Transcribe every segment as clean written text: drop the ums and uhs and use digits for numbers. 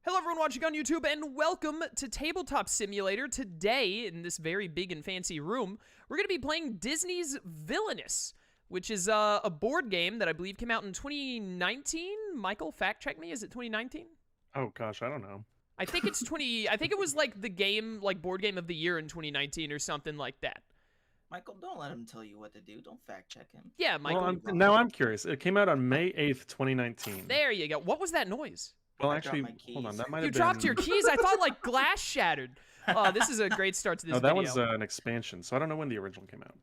Hello everyone watching on YouTube and welcome to Tabletop Simulator. Today, in this very big and fancy room, we're going to be playing Disney's Villainous, which is a board game that I believe came out in 2019. Michael, fact check me, is it 2019? Oh gosh, I don't know. I think it's I think it was like the game, like board game of the year in 2019 or something like that. Michael, don't let him tell you what to do. Don't fact check him. Yeah, Michael. Well, now I'm curious. It came out on May 8th, 2019. There you go. What was that noise? Well, I actually, dropped my hold on. keys. That might You have been... dropped your keys? I thought like glass shattered. Oh, this is a great start to this No, that video. was an expansion, so I don't know when the original came out.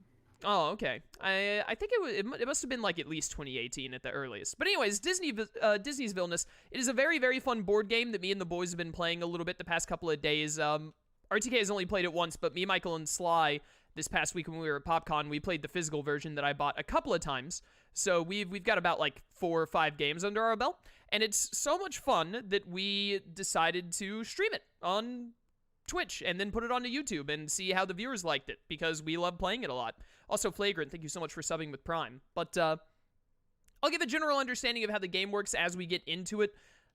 Oh, okay. I think it must have been like at least 2018 at the earliest. But anyways, Disney's Villainous. It is a very, very fun board game that me and the boys have been playing a little bit the past couple of days. RTK has only played it once, but me, Michael, and Sly this past week when we were at PopCon, we played the physical version that I bought a couple of times. So we've got about like 4 or 5 games under our belt, and it's so much fun that we decided to stream it on Twitch and then put it onto YouTube and see how the viewers liked it, because we love playing it a lot. Also, Flagrant, thank you so much for subbing with Prime. But I'll give a general understanding of how the game works as we get into it.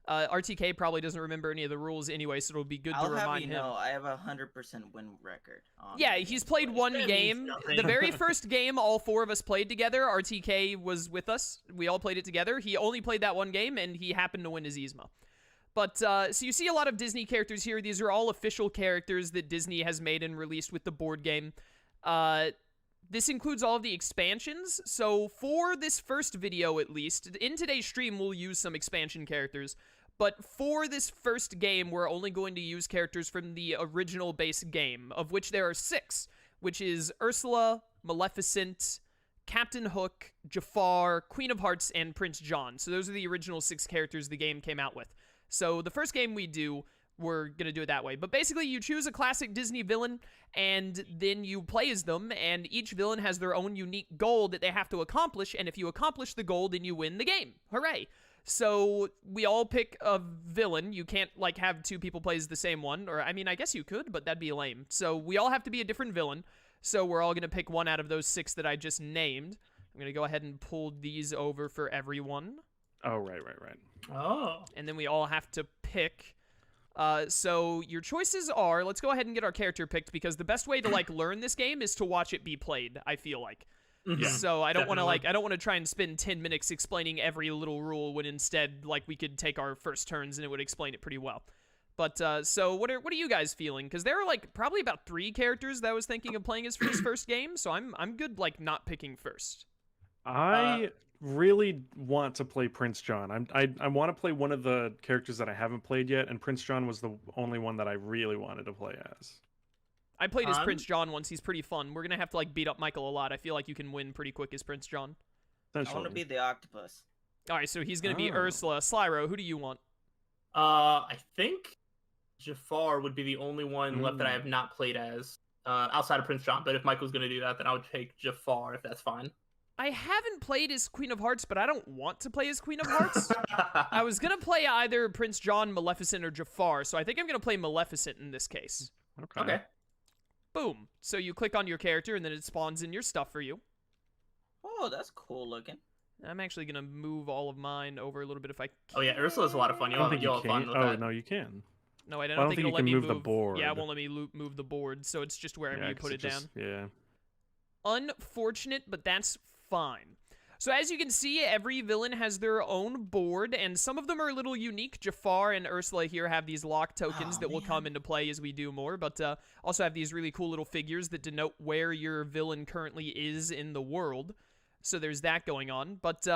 RTK probably doesn't remember any of the rules anyway, so it'll be good to remind him. I have a 100% win record. Yeah, he's played one game. The very first game all 4 of us played together, RTK was with us. We all played it together. He only played that one game, and he happened to win his Yzma. But, so you see a lot of Disney characters here. These are all official characters that Disney has made and released with the board game. This includes all of the expansions. So for this first video, at least, in today's stream, we'll use some expansion characters. But for this first game, we're only going to use characters from the original base game, of which there are 6, which is Ursula, Maleficent, Captain Hook, Jafar, Queen of Hearts, and Prince John. So those are the original 6 characters the game came out with. So the first game we do, we're going to do it that way. But basically, you choose a classic Disney villain, and then you play as them, and each villain has their own unique goal that they have to accomplish, and if you accomplish the goal, then you win the game. Hooray! So we all pick a villain. You can't, like, have 2 people play as the same one, or, I mean, I guess you could, but that'd be lame. So we all have to be a different villain, so we're all going to pick one out of those 6 that I just named. I'm going to go ahead and pull these over for everyone. Oh, right. Oh. And then we all have to pick. So your choices are, let's go ahead and get our character picked, because the best way to, like, learn this game is to watch it be played, I feel like. Yeah, so I don't want to try and spend 10 minutes explaining every little rule when instead, like, we could take our first turns and it would explain it pretty well. But so what are you guys feeling? Because there are, like, probably about 3 characters that I was thinking of playing as for this first game, so I'm good, like, not picking first. I really want to play Prince John. I want to play one of the characters that I haven't played yet, and Prince John was the only one that I really wanted to play as. I played as Prince John once. He's pretty fun. We're going to have to, like, beat up Michael a lot. I feel like you can win pretty quick as Prince John. I want to be the octopus. All right, so he's going to be Ursula. Slyro, who do you want? I think Jafar would be the only one left that I have not played as, outside of Prince John. But if Michael's going to do that, then I would take Jafar, if that's fine. I haven't played as Queen of Hearts, but I don't want to play as Queen of Hearts. I was going to play either Prince John, Maleficent, or Jafar, so I think I'm going to play Maleficent in this case. Okay. Boom. So you click on your character, and then it spawns in your stuff for you. Oh, that's cool looking. I'm actually going to move all of mine over a little bit if I can. Oh, yeah, Ursula's a lot of fun. You'll have fun with that. Oh, no, you can. No, I don't think it'll let me move the board. Yeah, it won't let me move the board, so it's just wherever you put it down. Yeah. Unfortunate, but that's fine. So as you can see, every villain has their own board, and some of them are a little unique. Jafar and Ursula here have these lock tokens that will come into play as we do more, but also have these really cool little figures that denote where your villain currently is in the world. So there's that going on. But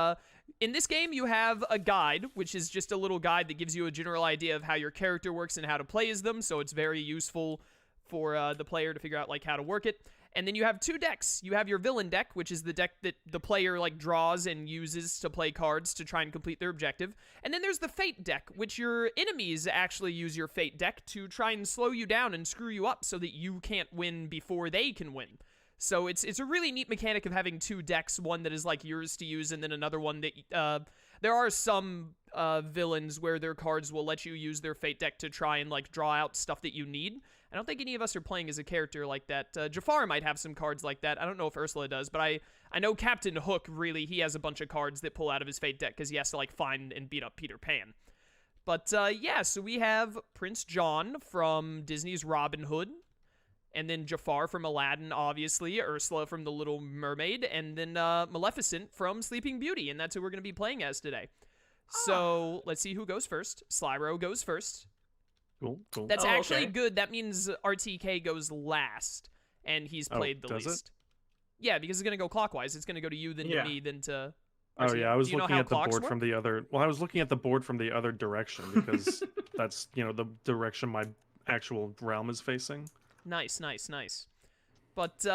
in this game, you have a guide, which is just a little guide that gives you a general idea of how your character works and how to play as them, so it's very useful for the player to figure out, like, how to work it. And then you have 2 decks. You have your villain deck, which is the deck that the player, like, draws and uses to play cards to try and complete their objective. And then there's the fate deck, which your enemies actually use your fate deck to try and slow you down and screw you up so that you can't win before they can win. So it's a really neat mechanic of having 2 decks, one that is, like, yours to use, and then another one that, there are some villains where their cards will let you use their fate deck to try and, like, draw out stuff that you need. I don't think any of us are playing as a character like that. Jafar might have some cards like that. I don't know if Ursula does, but I know Captain Hook, really, he has a bunch of cards that pull out of his fate deck because he has to, like, find and beat up Peter Pan. But yeah, so we have Prince John from Disney's Robin Hood, and then Jafar from Aladdin, obviously, Ursula from The Little Mermaid, and then Maleficent from Sleeping Beauty, and that's who we're going to be playing as today. So let's see who goes first. Slyro goes first. Cool. That's Oh, actually okay. good. That means RTK goes last, and he's played the does it? least. Yeah, because it's going to go clockwise. It's going to go to you, then Yeah. to me, then to... Oh Archie, yeah, I was do you know looking how at the clocks board work? from the other. Well, I was looking at the board from the other direction because that's the direction my actual realm is facing. Nice. But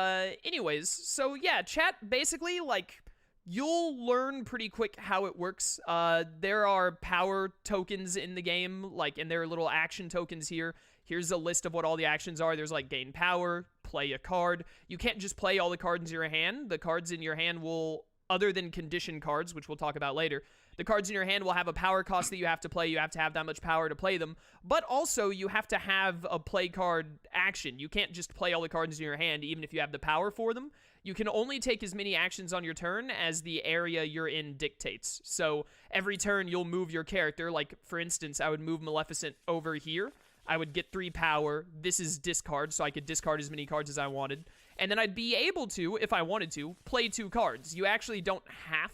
anyways, so yeah, chat, basically, like, you'll learn pretty quick how it works. There are power tokens in the game, like, and there are little action tokens here. Here's a list of what all the actions are. There's, like, gain power, play a card. You can't just play all the cards in your hand. The cards in your hand will, other than condition cards, which we'll talk about later, the cards in your hand will have a power cost that you have to play. You have to have that much power to play them. But also, you have to have a play card action. You can't just play all the cards in your hand, even if you have the power for them. You can only take as many actions on your turn as the area you're in dictates. So every turn, you'll move your character. Like, for instance, I would move Maleficent over here. I would get 3 power. This is discard, so I could discard as many cards as I wanted. And then I'd be able to, if I wanted to, play 2 cards. You actually don't have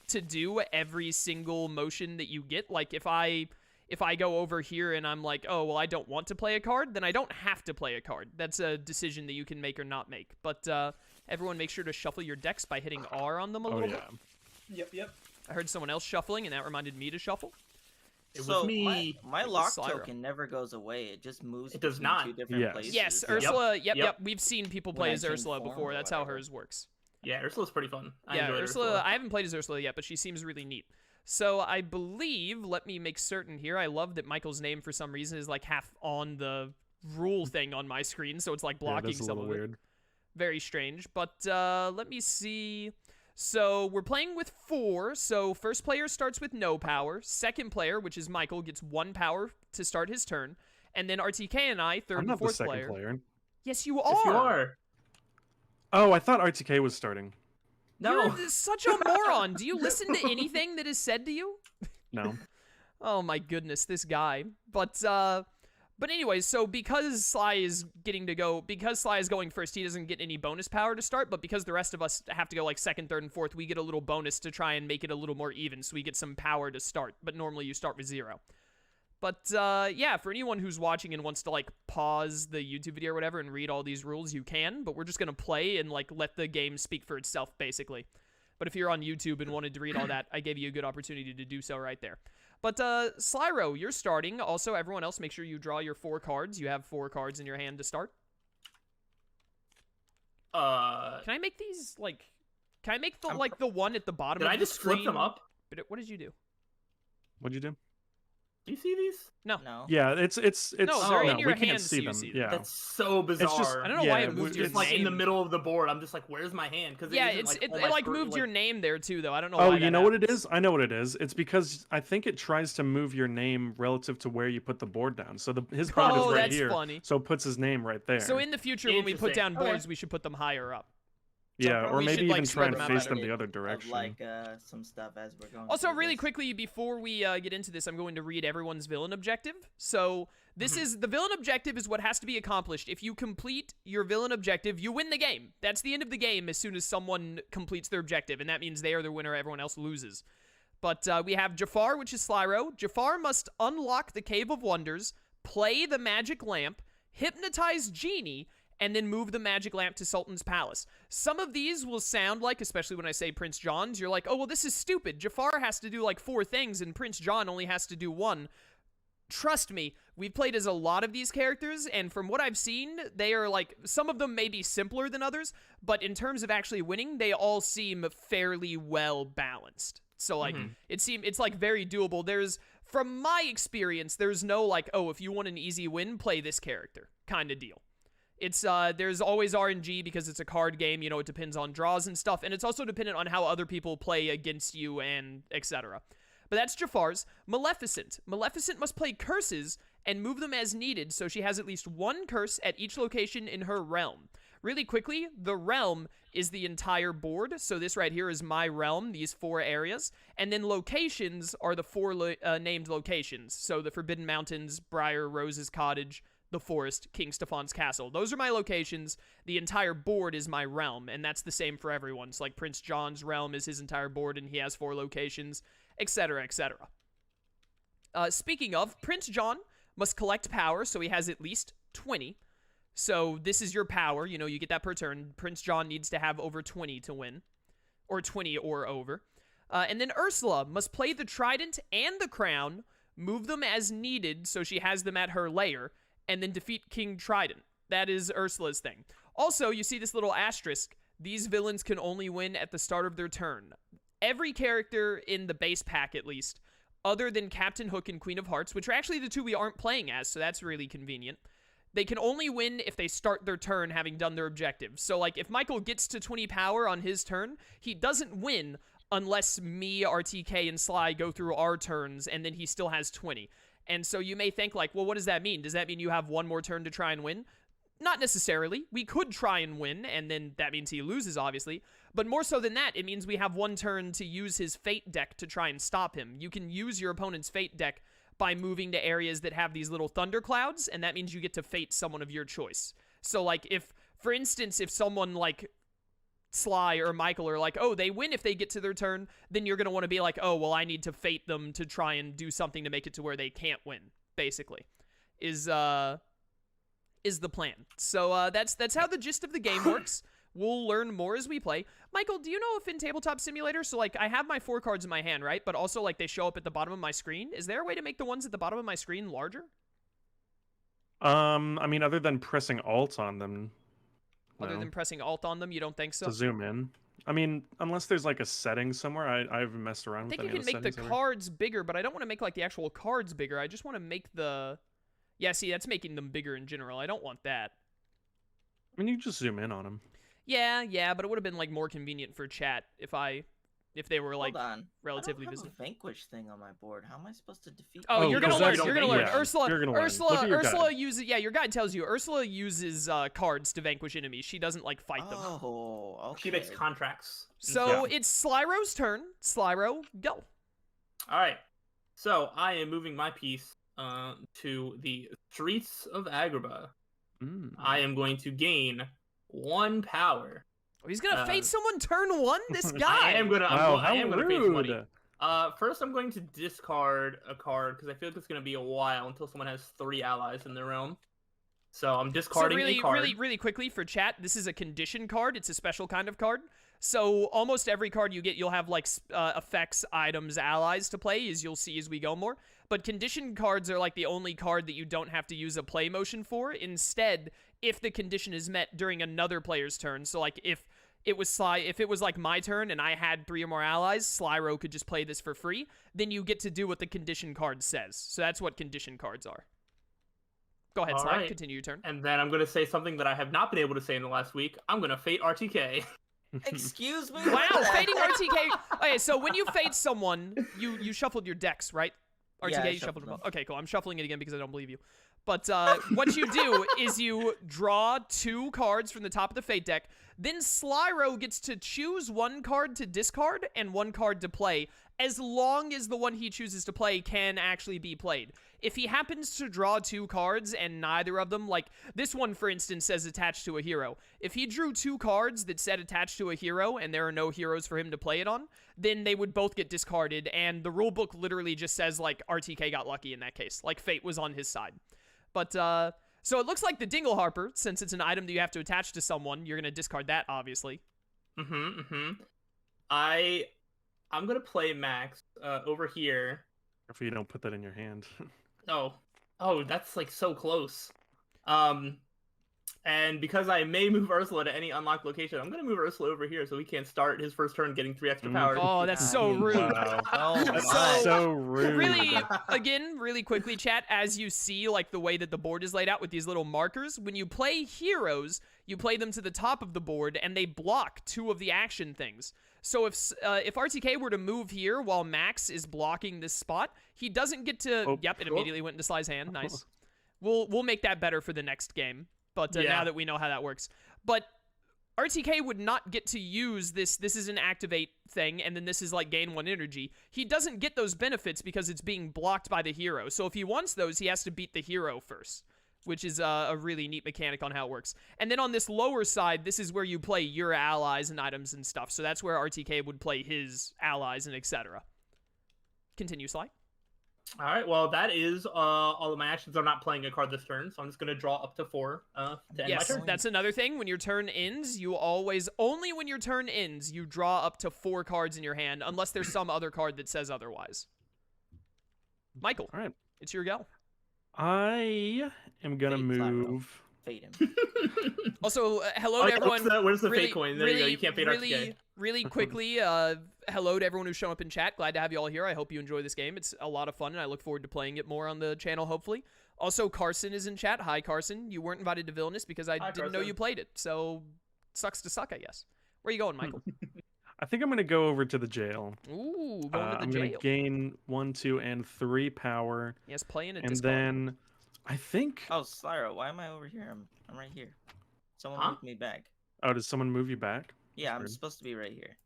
to do every single motion that you get. Like, if I go over here and I'm like, oh, well, I don't want to play a card, then I don't have to play a card. That's a decision that you can make or not make. But everyone make sure to shuffle your decks by hitting R on them a little bit. Yep. I heard someone else shuffling, and that reminded me to shuffle. It was me. My lock Slyro. token never goes away. It just moves. It does between not. 2 different Yes. places. Yes, Yeah. Ursula, yep. Yep. We've seen people When play I as change Ursula form before. or That's how whatever. hers works. Yeah, Ursula's pretty fun. I Yeah, enjoyed Ursula, I haven't played as Ursula yet, but she seems really neat. So I believe, let me make certain here, I love that Michael's name for some reason is like half on the rule thing on my screen, so it's like Yeah, blocking that's a some little of it. weird. Very strange, but let me see. So we're playing with 4, so first player starts with no power. Second player, which is Michael, gets 1 power to start his turn. And then RTK and I, third I'm and not the fourth second player. Yes, you are. Yes, you are. Oh, I thought RTK was starting. No. You're such a moron. Do you listen to anything that is said to you? No. Oh my goodness, this guy. But anyways, so because Sly is going first, he doesn't get any bonus power to start, but because the rest of us have to go like second, third, and fourth, we get a little bonus to try and make it a little more even, so we get some power to start, but normally you start with 0. But yeah, for anyone who's watching and wants to like pause the YouTube video or whatever and read all these rules, you can, but we're just gonna play and like let the game speak for itself, basically. But if you're on YouTube and wanted to read all that, I gave you a good opportunity to do so right there. But Slyro, you're starting. Also, everyone else, make sure you draw your 4 cards. You have 4 cards in your hand to start. Can I make these like? Can I make the one at the bottom Did of I the just screen? flip them up? But what did you do? What'd you do? Do you see these? No. No. Yeah, it's No, they're in your we can't hands, see so you them. see them. Yeah. That's so bizarre. just- I don't know Yeah, why it we- moved your Just like name. in the middle of the board, I'm just like, "Where's my hand?" Because Yeah, it like moved your name there too, though. I don't know. Oh, why you that know what it happens. is? I know what it is. It's because I think it tries to move your name relative to where you put the board down. So his board Oh, is right that's here. funny. So it puts his name right there. So in the future, when we put Interesting. down Okay. boards, we should put them higher up. yeah, or we maybe should, like, even spread try and them out face better. them the other Of, direction. like some stuff as we're going. Also, through really this. quickly before we get into this, I'm going to read everyone's villain objective. So this is the villain objective is what has to be accomplished. If you complete your villain objective, you win the game. That's the end of the game as soon as someone completes their objective, and that means they are the winner. Everyone else loses. But we have Jafar, which is Slyro. Jafar must unlock the Cave of Wonders, play the magic lamp, hypnotize Genie, and then move the magic lamp to Sultan's palace. Some of these will sound like, especially when I say Prince John's, you're like, oh, well, this is stupid. Jafar has to do like 4 things, and Prince John only has to do 1. Trust me, we've played as a lot of these characters, and from what I've seen, they are like, some of them may be simpler than others, but in terms of actually winning, they all seem fairly well balanced. So like, it's like very doable. From my experience, there's no like, oh, if you want an easy win, play this character kind of deal. It's there's always RNG because it's a card game, you know, it depends on draws and stuff, and it's also dependent on how other people play against you and etc. But that's Jafar's. Maleficent. Maleficent must play curses and move them as needed, so she has at least 1 curse at each location in her realm. Really quickly, the realm is the entire board. So this right here is my realm, these 4 areas. And then locations are the 4 named locations. So the Forbidden Mountains, Briar, Rose's Cottage, the Forest, King Stefan's Castle. Those are my locations. The entire board is my realm, and that's the same for everyone. So like Prince John's realm is his entire board, and he has 4 locations, etc., etc. Speaking of, Prince John must collect power, so he has at least 20. So this is your power. You know, you get that per turn. Prince John needs to have over 20 to win, or 20 or over. And then Ursula must play the trident and the crown, move them as needed, so she has them at her lair, and then defeat King Trident. That is Ursula's thing. Also, you see this little asterisk. These villains can only win at the start of their turn. Every character in the base pack, at least, other than Captain Hook and Queen of Hearts, which are actually the 2 we aren't playing as, so that's really convenient. They can only win if they start their turn having done their objective. So, like, if Michael gets to 20 power on his turn, he doesn't win unless me, RTK, and Sly go through our turns, and then he still has 20. And so you may think, like, well, what does that mean? Does that mean you have 1 more turn to try and win? Not necessarily. We could try and win, and then that means he loses, obviously. But more so than that, it means we have 1 turn to use his Fate deck to try and stop him. You can use your opponent's Fate deck by moving to areas that have these little thunder clouds, and that means you get to Fate someone of your choice. So, like, if, for instance, if someone, like, Sly or Michael are like, oh, they win if they get to their turn, then you're going to want to be like, oh, well, I need to Fate them to try and do something to make it to where they can't win, basically, is the plan. So that's how the gist of the game works. We'll learn more as we play. Michael, do you know if in Tabletop Simulator, so, like, I have my 4 cards in my hand, right? But also, like, they show up at the bottom of my screen. Is there a way to make the ones at the bottom of my screen larger? I mean, other than pressing Alt on them. Other than pressing Alt on them, you don't think so? To zoom in. I mean, unless there's like a setting somewhere, I haven't messed around with I think any you can of make the cards bigger, but I don't want to make like the actual cards bigger. I just want to make the... Yeah, see, that's making them bigger in general. I don't want that. I mean, you just zoom in on them. Yeah, but it would have been like more convenient for chat if they were like Hold on. relatively I don't visible. have a vanquish thing on my board. How am I supposed to defeat? Oh, you're gonna learn. You're gonna learn. Yeah, Ursula Ursula uses. Yeah, your guide tells you. Ursula uses cards to vanquish enemies. She doesn't like fight them. Oh, okay. She makes contracts. So it's Slyro's turn. Slyro, go. All right. So I am moving my piece to the streets of Agrabah. I am going to gain 1 power. Oh, he's gonna fate someone turn 1. This guy. I am gonna. I am gonna fate somebody. rude. First, I'm going to discard a card because I feel like it's going to be a while until someone has 3 allies in their realm. So I'm discarding a card. Really quickly for chat, this is a condition card. It's a special kind of card. So almost every card you get, you'll have like effects, items, allies to play, as you'll see as we go more. But condition cards are like the only card that you don't have to use a play motion for. Instead, if the condition is met during another player's turn, so like if it was like my turn and I had 3 or more allies, Slyro could just play this for free, then you get to do what the condition card says. So that's what condition cards are. Go ahead, Sly. Right. Continue your turn. And then I'm going to say something that I have not been able to say in the last week. I'm going to fate RTK. Excuse me? Wow, fating RTK. Okay, so when you fate someone, you shuffled your decks, right? RTK, yeah, you shuffled them. Okay, cool. I'm shuffling it again because I don't believe you. But what you do is you draw 2 cards from the top of the Fate deck. Then Slyro gets to choose 1 card to discard and 1 card to play, as long as the one he chooses to play can actually be played. If he happens to draw 2 cards and neither of them, like this one, for instance, says attached to a hero. If he drew 2 cards that said attached to a hero and there are no heroes for him to play it on, then they would both get discarded. And the rulebook literally just says, like, RTK got lucky in that case. Like, fate was on his side. But, so it looks like the Dingle Harper, since it's an item that you have to attach to someone, you're going to discard that, obviously. I'm going to play Max over here. If you don't put that in your hand. Oh, that's like so close. And because I may move Ursula to any unlocked location, I'm going to move Ursula over here so he can't start his first turn getting 3 extra power. Oh, that's so rude. Oh, That's so rude. Really quickly, chat, as you see, like, the way that the board is laid out with these little markers, when you play heroes, you play them to the top of the board, and they block 2 of the action things. So if RTK were to move here while Max is blocking this spot, he doesn't get to... Yep, it immediately went into Sly's hand. Nice. We'll make that better for the next game. But now that we know how that works. But RTK would not get to use this. This is an activate thing, and then this is like gain 1 energy. He doesn't get those benefits because it's being blocked by the hero. So if he wants those, he has to beat the hero first, which is a really neat mechanic on how it works. And then on this lower side, this is where you play your allies and items and stuff. So that's where RTK would play his allies and etc. Continue, Sly. All right, well, that is all of my actions. I'm not playing a card this turn, so I'm just going to draw up to 4 to end my turn. That's another thing. When your turn ends, you always, only when your turn ends, you draw up to 4 cards in your hand, unless there's some other card that says otherwise. Michael, All right. It's your go. I am going to move... Fade him. Also, hello to everyone. Where's the fake coin? There you go. You can't fade RTK. Really quickly, hello to everyone who's shown up in chat. Glad to have you all here. I hope you enjoy this game. It's a lot of fun, and I look forward to playing it more on the channel, hopefully. Also, Carson is in chat. Hi, Carson. You weren't invited to Villainous because I didn't know you played it, so sucks to suck, I guess. Where are you going, Michael? I think I'm going to go over to the jail. Ooh, going to the jail. I'm going to gain 1, 2, and 3 power. Yes, playing a and discard. then I think... Oh, Slayer, why am I over here? I'm right here. Someone moved me back. Oh, did someone move you back? Yeah, I'm supposed to be right here.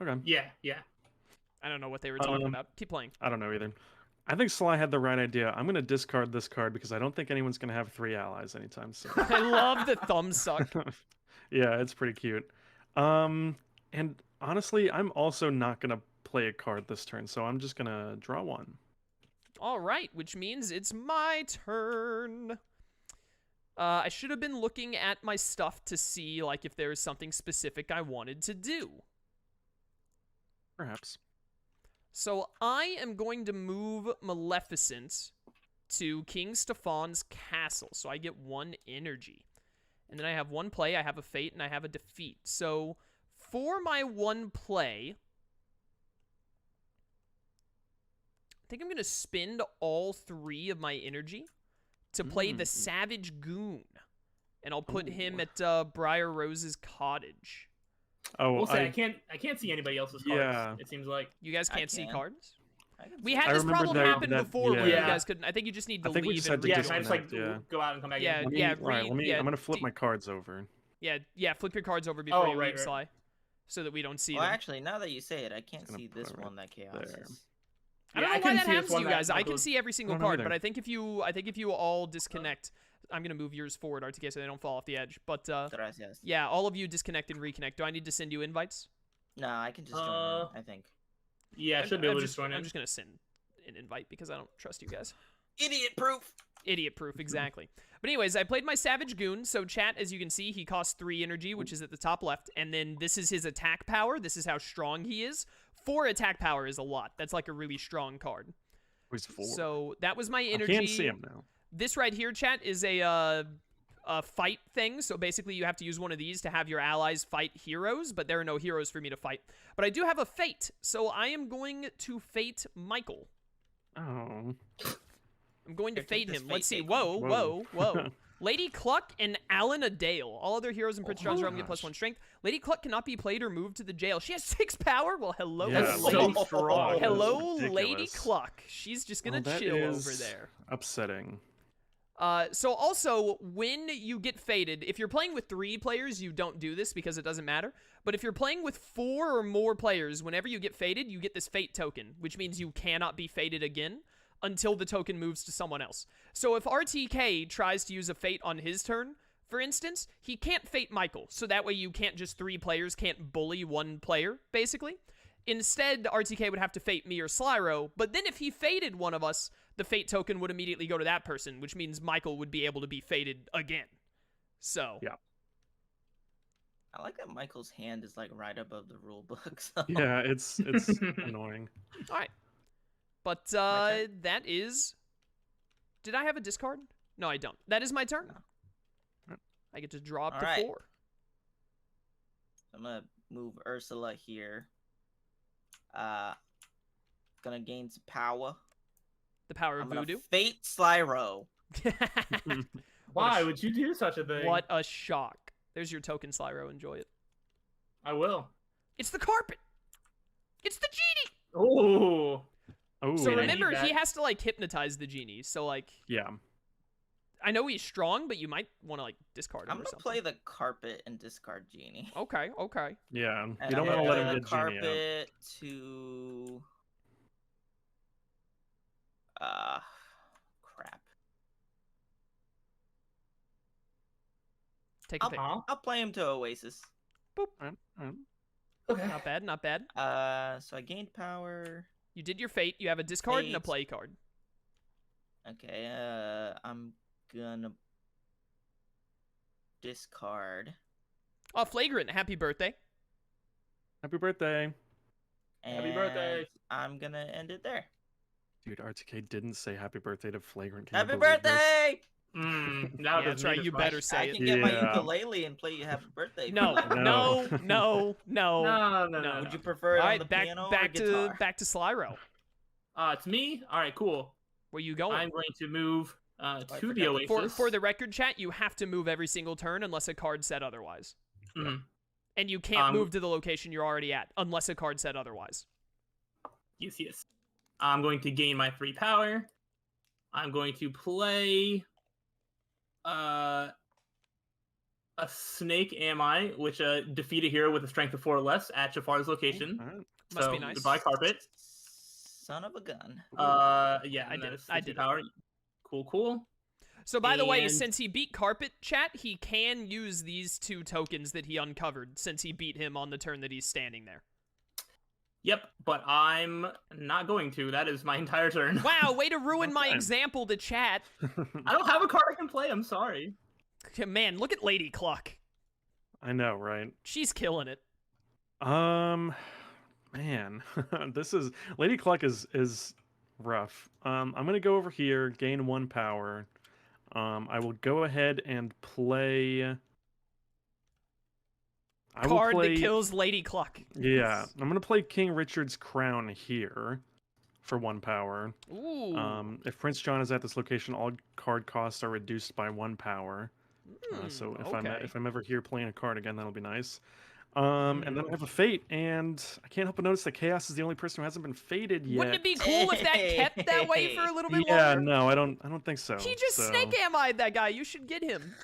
Okay. Yeah. I don't know what they were talking about. Keep playing. I don't know either. I think Sly had the right idea. I'm going to discard this card because I don't think anyone's going to have 3 allies anytime soon. I love the thumb suck. Yeah, it's pretty cute. And honestly, I'm also not going to play a card this turn, so I'm just going to draw 1. All right, which means it's my turn. I should have been looking at my stuff to see like if there was something specific I wanted to do. Perhaps. So I am going to move Maleficent to King Stefan's castle. So I get 1 energy. And then I have 1 play, I have a fate, and I have a defeat. So for my 1 play, I think I'm going to spend all 3 of my energy to play the Savage Goon. And I'll put him at Briar Rose's cottage. Oh, we'll say I can't see anybody else's cards. Yeah. It seems like you guys can't see cards. We see had this problem happen before where you yeah. guys couldn't. I think you just need to I think we leave just had and to redo can I just like disconnect, go out and come back Yeah, in? yeah. All right, I'm going to flip do- my cards over. Yeah, flip your cards over before you right, leave, Sly, so that we don't see Well, them. actually, now that you say it, I can't gonna see put this it right one that Chaos there. is. I don't know why couldn't that see this happens to one you that guys. I can Michael- see every single I don't know card, either. but I think if you all disconnect, I'm gonna move yours forward, RTK, so they don't fall off the edge. But Gracias. yeah, all of you disconnect and reconnect. Do I need to send you invites? No, I can just join in, I think. Yeah, I should be able to just join in. I'm just gonna send an invite because I don't trust you guys. Idiot proof! Idiot proof, exactly. But anyways, I played my Savage Goon, so chat, as you can see, he costs 3 energy, which is at the top left, and then this is his attack power. This is how strong he is. 4 attack power is a lot. That's like a really strong card. Where's 4? So that was my energy. I can't see him now. This right here, chat, is a fight thing. So basically, you have to use one of these to have your allies fight heroes, but there are no heroes for me to fight. But I do have a fate, so I am going to fate Michael. Oh. I'm going to Here, take fate this him. Let's fate see. taken. Whoa. Lady Cluck and Alan Adale. All other heroes in Prince John's realm get gosh. +1 strength. Lady Cluck cannot be played or moved to the jail. She has 6 power? Well, hello, Yeah, That's Lady. so strong. Hello, That's Lady ridiculous. Cluck. She's just gonna Well, that chill is over there. upsetting. So also, when you get fated, if you're playing with 3 players, you don't do this because it doesn't matter. But if you're playing with 4 or more players, whenever you get fated, you get this fate token, which means you cannot be fated again until the token moves to someone else. So if RTK tries to use a fate on his turn, for instance, he can't fate Michael. So that way you can't just 3 players can't bully 1 player, basically. Instead, RTK would have to fate me or Slyro, but then if he fated one of us, the fate token would immediately go to that person, which means Michael would be able to be fated again. So. Yeah. I like that Michael's hand is like right above the rule book. So. Yeah, it's annoying. All right. But My that is... Did I have a discard? No, I don't. That is my turn. No. I get to draw up All to right. 4. I'm gonna move Ursula here. Gonna gain some power. The power I'm of gonna voodoo. fate Slyro. Why would you do such a thing? What a shock. There's your token, Slyro. Enjoy it. I will. It's the carpet. It's the genie. Oh. Oh, So I remember, need he that. has to, like, hypnotize the genie. So, like, yeah. I know he's strong, but you might want to like discard him I'm or gonna something. play the carpet and discard Genie. Okay, okay. Yeah, And you don't I'm want to gonna let play him the get Genie out. carpet to crap. Take a pick. I'll play him to Oasis. Alright, alright. Okay. Not bad, not bad. So I gained power. You did your fate. You have a discard and a Fate. play card. Okay, I'm gonna discard. Oh, Flagrant, happy birthday. Happy birthday. Happy birthday. And I'm gonna end it there. Dude, RTK didn't say happy birthday to Flagrant. Can you Happy believe this? birthday! Now Yeah, that's right. You better say I it. can get my Yeah. ukulele and play you happy birthday. No, for you. no, No. no, no. No. Would you prefer it All on right, the back piano back or to guitar? back to Slyro. It's me. All right, cool. Where you going? I'm going to move I to forgot the to- Oasis. For the record, chat, you have to move every single turn unless a card said otherwise. Mhm. And you can't move to the location you're already at unless a card said otherwise. Yes. I'm going to gain my 3 power. I'm going to play a Snake Am I, which defeat a hero with a strength of 4 or less at Jafar's location. Alright. Must so be nice. goodbye, carpet. Son of a gun. Yeah, I and did that it. is I 50 did it. power. Cool. So by the way, And- since he beat Carpet, chat, he can use these 2 tokens that he uncovered since he beat him on the turn that he's standing there. Yep, but I'm not going to. That is my entire turn. Wow, way to ruin my Okay. example to chat. I don't have a card I can play. I'm sorry. Man, look at Lady Cluck. I know, right? She's killing it. Man, this is Lady Cluck is rough. I'm gonna go over here, gain 1 power. I will go ahead and play. I will Card play. that kills Lady Cluck. Yeah, I'm gonna play King Richard's Crown here for 1 power. Ooh. If Prince John is at this location, all card costs are reduced by 1 power. So if I'm ever here playing a card again, that'll be nice. And then I have a fate, and I can't help but notice that Chaos is the only person who hasn't been fated yet. Wouldn't it be cool if that kept that way for a little bit Yeah, longer? no, I don't think so. He just so, Snake Am-I'd that guy. You should get him.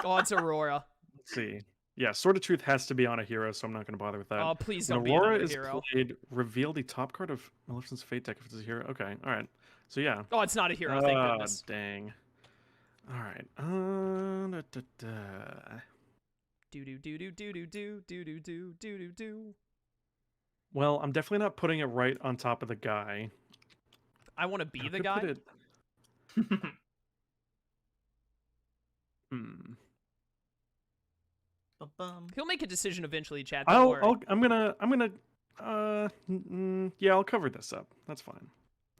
Oh, it's Aurora. Let's see. Yeah, Sword of Truth has to be on a hero, so I'm not going to bother with that. Oh, please When don't be Aurora another is hero. played, reveal the top card of Maleficent's Fate deck if it's a hero. Okay, all right. So yeah. Oh, it's not a hero. Thank Ah, goodness. dang. All right. Do do do do do do do do do do do do. Well, I'm definitely not putting it right on top of the guy. I want to be I'm the gonna guy. put it- Hmm. Ba-bum. He'll make a decision eventually, chat. Don't worry. I'm gonna. Yeah, I'll cover this up. That's fine.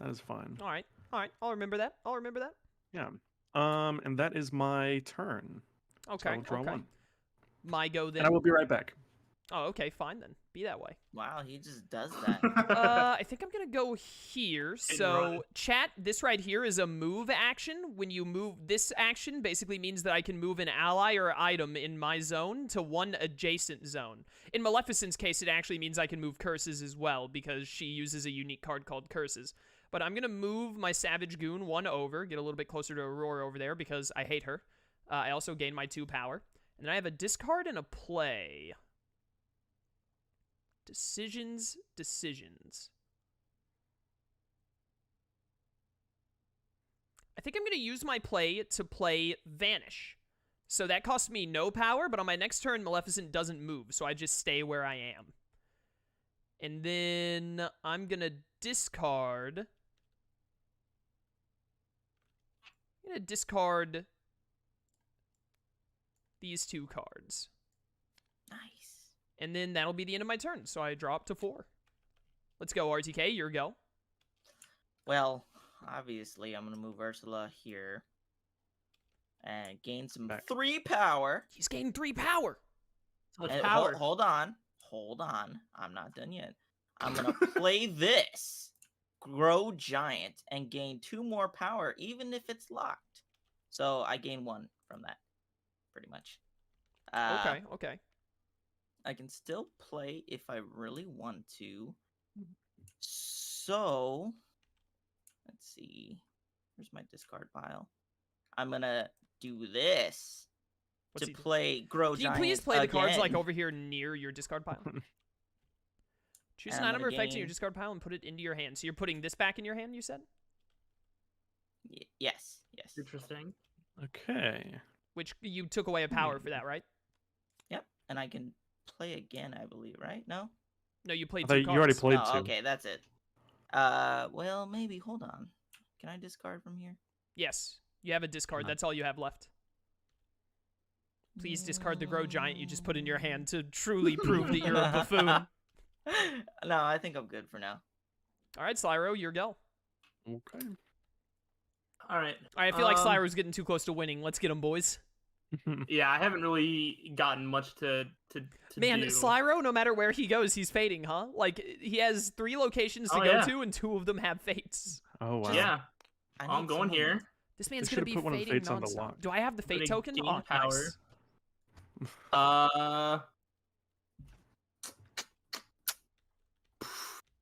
That is fine. All right. I'll remember that. Yeah. And that is my turn. So Okay. I'll draw okay. 1. My go then. And I will be right back. Oh, okay. Fine then. Be that way. Wow, he just does that. I think I'm gonna go here. So, run. chat, this right here is a move action. When you move this action, basically means that I can move an ally or item in my zone to one adjacent zone. In Maleficent's case, it actually means I can move curses as well because she uses a unique card called Curses. But I'm gonna move my Savage Goon 1 over, get a little bit closer to Aurora over there because I hate her. I also gain my 2 power, and then I have a discard and a play. Decisions. I think I'm going to use my play to play Vanish. So that costs me no power, but on my next turn, Maleficent doesn't move, so I just stay where I am. And then I'm going to discard. I'm going to discard these 2 cards. Nice. And then that'll be the end of my turn. So I draw up to 4. Let's go, RTK. Your go. Well, obviously, I'm gonna move Ursula here and gain some Back. 3 power. He's gained 3 power. So much And power. hold on. I'm not done yet. I'm gonna play this Grow Giant and gain 2 more power, even if it's locked. So I gain 1 from that, pretty much. Okay. I can still play if I really want to. So, let's see. Where's my discard pile? I'm gonna do this What's to he do? play Grow Can you Giant please play the cards like again. over here near your discard pile? Choose And an I'm item or gonna effect in your gain- discard pile and put it into your hand. So you're putting this back in your hand, you said? Yes. Interesting. Okay. Which you took away a power for that, right? Yep. And I can play again, I believe, right? No? No, you played I two thought cards. you already played Oh, two. okay, that's it. Well, maybe. Hold on. Can I discard from here? Yes, you have a discard. That's all you have left. Please discard the Grow Giant you just put in your hand to truly prove that you're a buffoon. No, I think I'm good for now. All right, Slyro, your go. Okay. All right. All right, I feel like Slyro's getting too close to winning. Let's get him, boys. Yeah, I haven't really gotten much to Man, do. Slyro, no matter where he goes, he's fading, huh? Like, he has 3 locations to Oh, go yeah. to, and 2 of them have fates. Oh wow. Yeah, I I'm need going someone- here. This man's They gonna should've be put one of the fading fates on the nonstop. lock. Do I have the fate Gonna token? gain Oh, power. nice.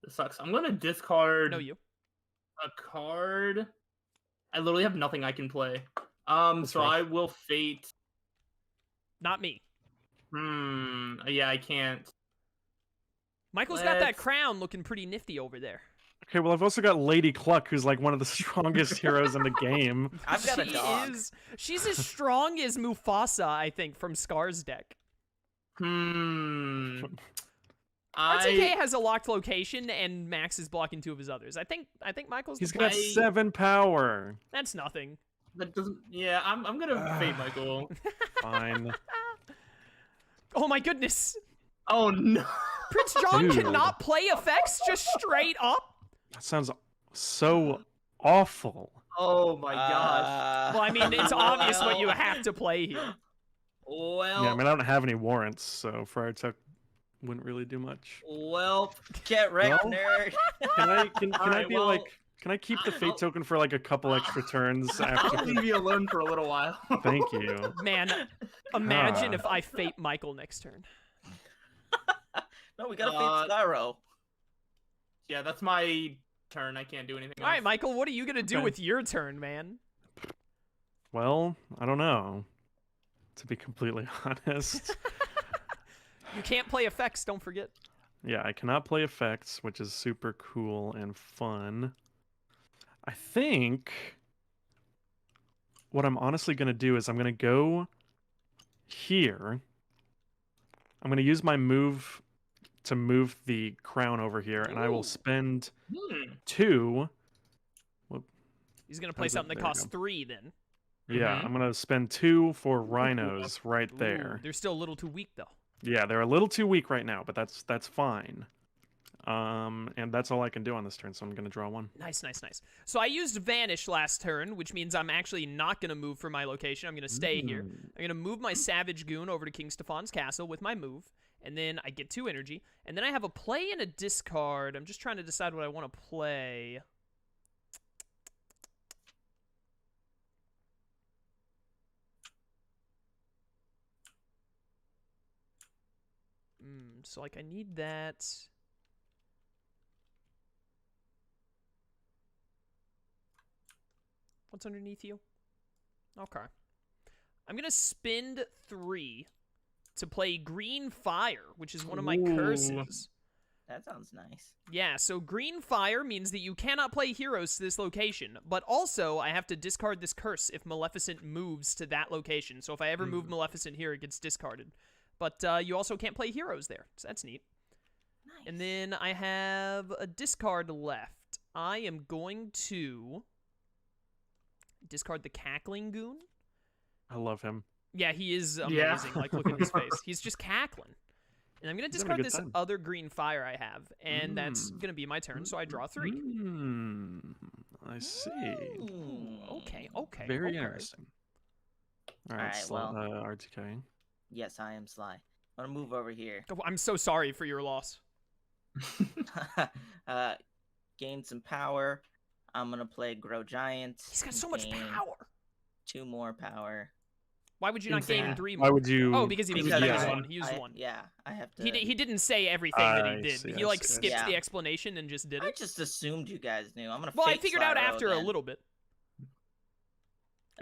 This sucks. I'm gonna discard No, you. a card. I literally have nothing I can play. That's So rough. I will fate. Not me. Yeah, I can't. Michael's got that Let's- crown looking pretty nifty over there. Okay, well, I've also got Lady Cluck, who's like one of the strongest heroes in the game. I've got a She dog. She's as strong as Mufasa, I think, from Scar's deck. RTK has a locked location, and Max is blocking 2 of his others. I think Michael's He's the got play. 7 power. That's nothing. That doesn't. Yeah, I'm gonna fate Michael. Fine. Oh my goodness. Oh no. Prince John Dude. cannot play effects just straight up? That sounds so awful. Oh my gosh. Well, I mean, it's obvious what you have to play here. Well. Yeah, I mean, I don't have any warrants, so Friar Tuck wouldn't really do much. Well. Get wrecked, Well, nerd. Can I Alright, be well, like? Can I keep the fate I'll- token for like a couple extra turns I'll after? leave you alone for a little while. Thank you. Man, imagine Ah. if I fate Michael next turn. No, we gotta Uh, fate Slyro. Yeah, that's my turn. I can't do anything All right, else. Michael, what are you going to do Okay. with your turn, man? Well, I don't know. To be completely honest. You can't play effects, don't forget. Yeah, I cannot play effects, which is super cool and fun. I think what I'm honestly going to do is I'm going to go here. I'm going to use my move to move the crown over here, and I will Ooh. spend Hmm. 2. He's going to play How's that? something that There we costs go. 3 then. Yeah, Mhm. I'm going to spend 2 for rhinos right Ooh, there. they're still a little too weak, though. Yeah, they're a little too weak right now, but that's fine. And that's all I can do on this turn, so I'm going to draw 1. Nice, nice, nice. So I used Vanish last turn, which means I'm actually not going to move from my location. I'm going to stay here. I'm going to move my Savage Goon over to King Stefan's castle with my move, and then I get 2 energy. And then I have a play and a discard. I'm just trying to decide what I want to play. So, like, I need that. What's underneath you? Okay. I'm going to spend 3 to play Green Fire, which is one of my Ooh. curses. That sounds nice. Yeah, so Green Fire means that you cannot play heroes to this location, but also I have to discard this curse if Maleficent moves to that location. So if I ever move Maleficent here, it gets discarded. But you also can't play heroes there, so that's neat. Nice. And then I have a discard left. I am going to discard the Cackling Goon. I love him. Yeah, he is Yeah. amazing. Like, look at his face. He's just cackling. And I'm going to He's having a discard good this time. other green fire I have, and that's going to be my turn, so I draw 3. I see. Ooh. Okay. Very okay. interesting. All right, Alright, well. RTK. Yes, I am Sly. I'm gonna move over here. Oh, I'm so sorry for your loss. Gain some power. I'm gonna play Grow Giant. He's got and so much gain power. 2 more power. Why would you not gain Insane. 3 Why more? would you? Oh, because he Because used yeah. one. He used one. Yeah, I have to. He didn't say everything that he I did. see, He I like see, I skipped see. the explanation and just did I it. just assumed you guys knew. I'm gonna. Well, I fate figured out Slyro after a again. little bit.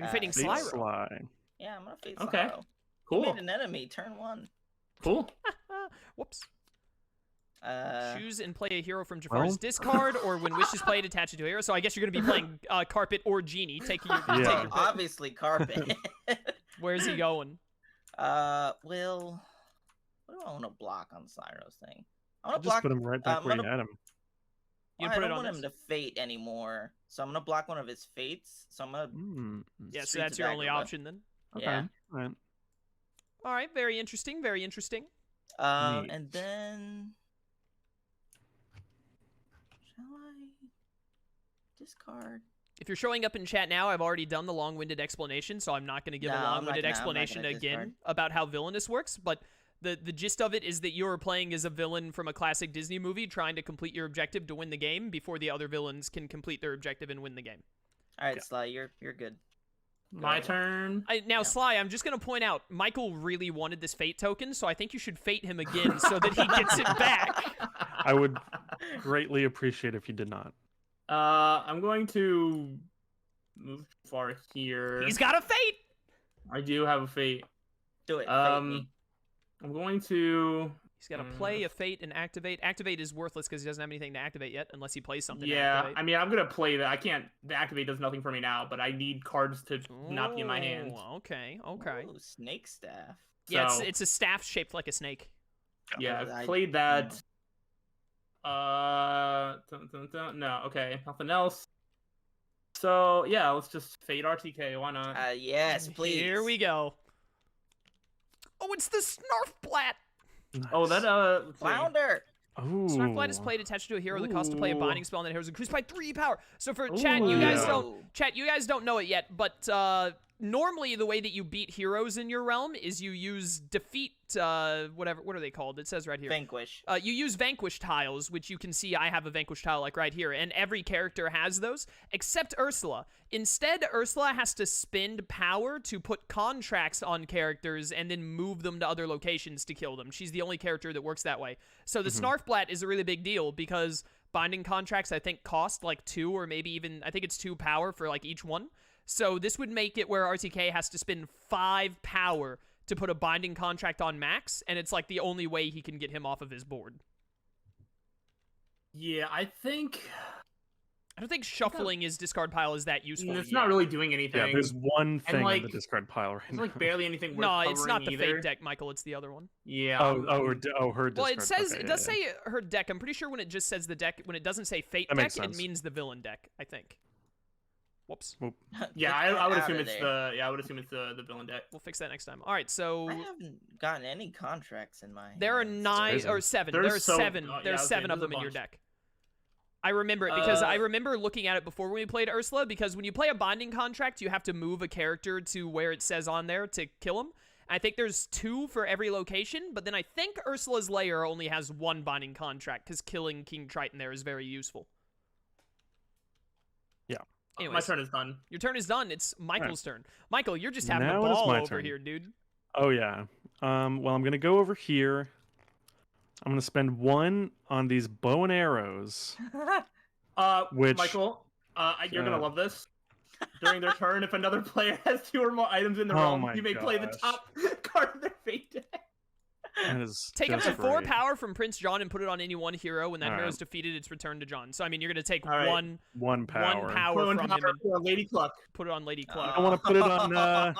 You're fading Fate Slyro. Sly. Yeah, I'm gonna fade Okay. Slyro. Cool. He made an enemy, turn 1. Cool. Whoops. Uh, Choose and play a hero from Jafar's discard, or when Wish is played, attach it to a hero. So I guess you're going to be playing Carpet or Genie. Take your pick. obviously Carpet. Where's he going? Well, what do I want to block on Slyro's thing? I want to Just block. put him right back where you had him. You I put don't it on want him to fate anymore, so I'm gonna block one of his fates. So I'm gonna. Yeah, so Streets that's of your only Agrabah. option then. Okay. Yeah. All right. All right, very interesting, very interesting. Neat. And then shall I discard? If you're showing up in chat now, I've already done the long-winded explanation, so I'm not going to give No, a I'm not long-winded gonna- I'm not explanation gonna again discard. about how Villainous works, but the gist of it is that you're playing as a villain from a classic Disney movie trying to complete your objective to win the game before the other villains can complete their objective and win the game. All right, Yeah. Sly, you're good. My ahead. turn. Now, Yeah. Sly, I'm just going to point out, Michael really wanted this fate token, so I think you should fate him again so that he gets it back. I would greatly appreciate if you did not. I'm going to move far here. He's got a fate! I do have a fate. Do it. Fate me. I'm going to. He's got to play a fate and activate. Activate is worthless because he doesn't have anything to activate yet, unless he plays something to Yeah, activate. I mean, I'm gonna play that. I can't. The activate does nothing for me now, but I need cards to not be in my hand. Oh, okay, okay. Ooh, snake staff. Yeah, So- it's a staff shaped like a snake. Yeah, I- I've played that. No, okay, nothing else. So yeah, let's just fade RTK. Why not? Yes, please. Here we go. Oh, it's the Snarfblat! Oh, that let's see. Flounder. Ooh. Snarfblat is played attached to a hero. The cost to play a Ooh. binding spell on that hero is increased by 3 power. So for chat, you Ooh. guys Yeah. don't you guys don't know it yet, but normally the way that you beat heroes in your realm is you use defeat what are they called? It says right here. Vanquish. You use vanquish tiles, which you can see I have a vanquish tile like right here, and every character has those, except Ursula. Instead, Ursula has to spend power to put contracts on characters and then move them to other locations to kill them. She's the only character that works that way. So the Snarfblat is a really big deal because binding contracts, I think, cost like 2 or maybe even, I think it's 2 power for like each one. So this would make it where RTK has to spend 5 power to put a binding contract on Max, and it's like the only way he can get him off of his board. Yeah, I don't think shuffling his discard pile is that useful. it's not really doing anything. Yeah, there's one thing in like, the discard pile right There's now. like barely anything worth No, it's not covering the either. fate deck, Michael. It's the other one. Yeah. her discard. Well, it says okay, it does say her deck. I'm pretty sure when it just says the deck, when it doesn't say fate That deck, makes it sense. means the villain deck. I think. Whoops. Yeah, Get I would out assume of it's there. I would assume it's the villain deck. We'll fix that next time. All right, so I haven't gotten any contracts in my. there are hands. 9 crazy. or 7. There's There's so- 7. yeah, There's okay, 7 of there's a them in your bunch. deck. I remember it because I Uh, remember looking at it before when we played Ursula, because when you play a binding contract, you have to move a character to where it says on there to kill him. I think there's 2 for every location, but then I think Ursula's lair only has 1 binding contract because killing King Triton there is very useful. Yeah. My Anyways, turn is done. your turn is done. It's Michael's turn. Michael, you're just having Now a it is ball my over turn. here, dude. Oh yeah. Well, I'm gonna go over here. I'm gonna spend 1 on these bow and arrows. Which- Michael, you're gonna uh, love this. During their turn, if another player has 2 or more items in the Oh realm, my you may play the gosh. top card of their fate deck. That is Take up just to 4 great. power from Prince John and put it on any one hero. When that All hero right. is defeated, it's returned to John. So I mean, you're gonna take All right. 1 power. one power One from power him and for Lady Cluck. put it on Lady Uh, Cluck. I want to put it on.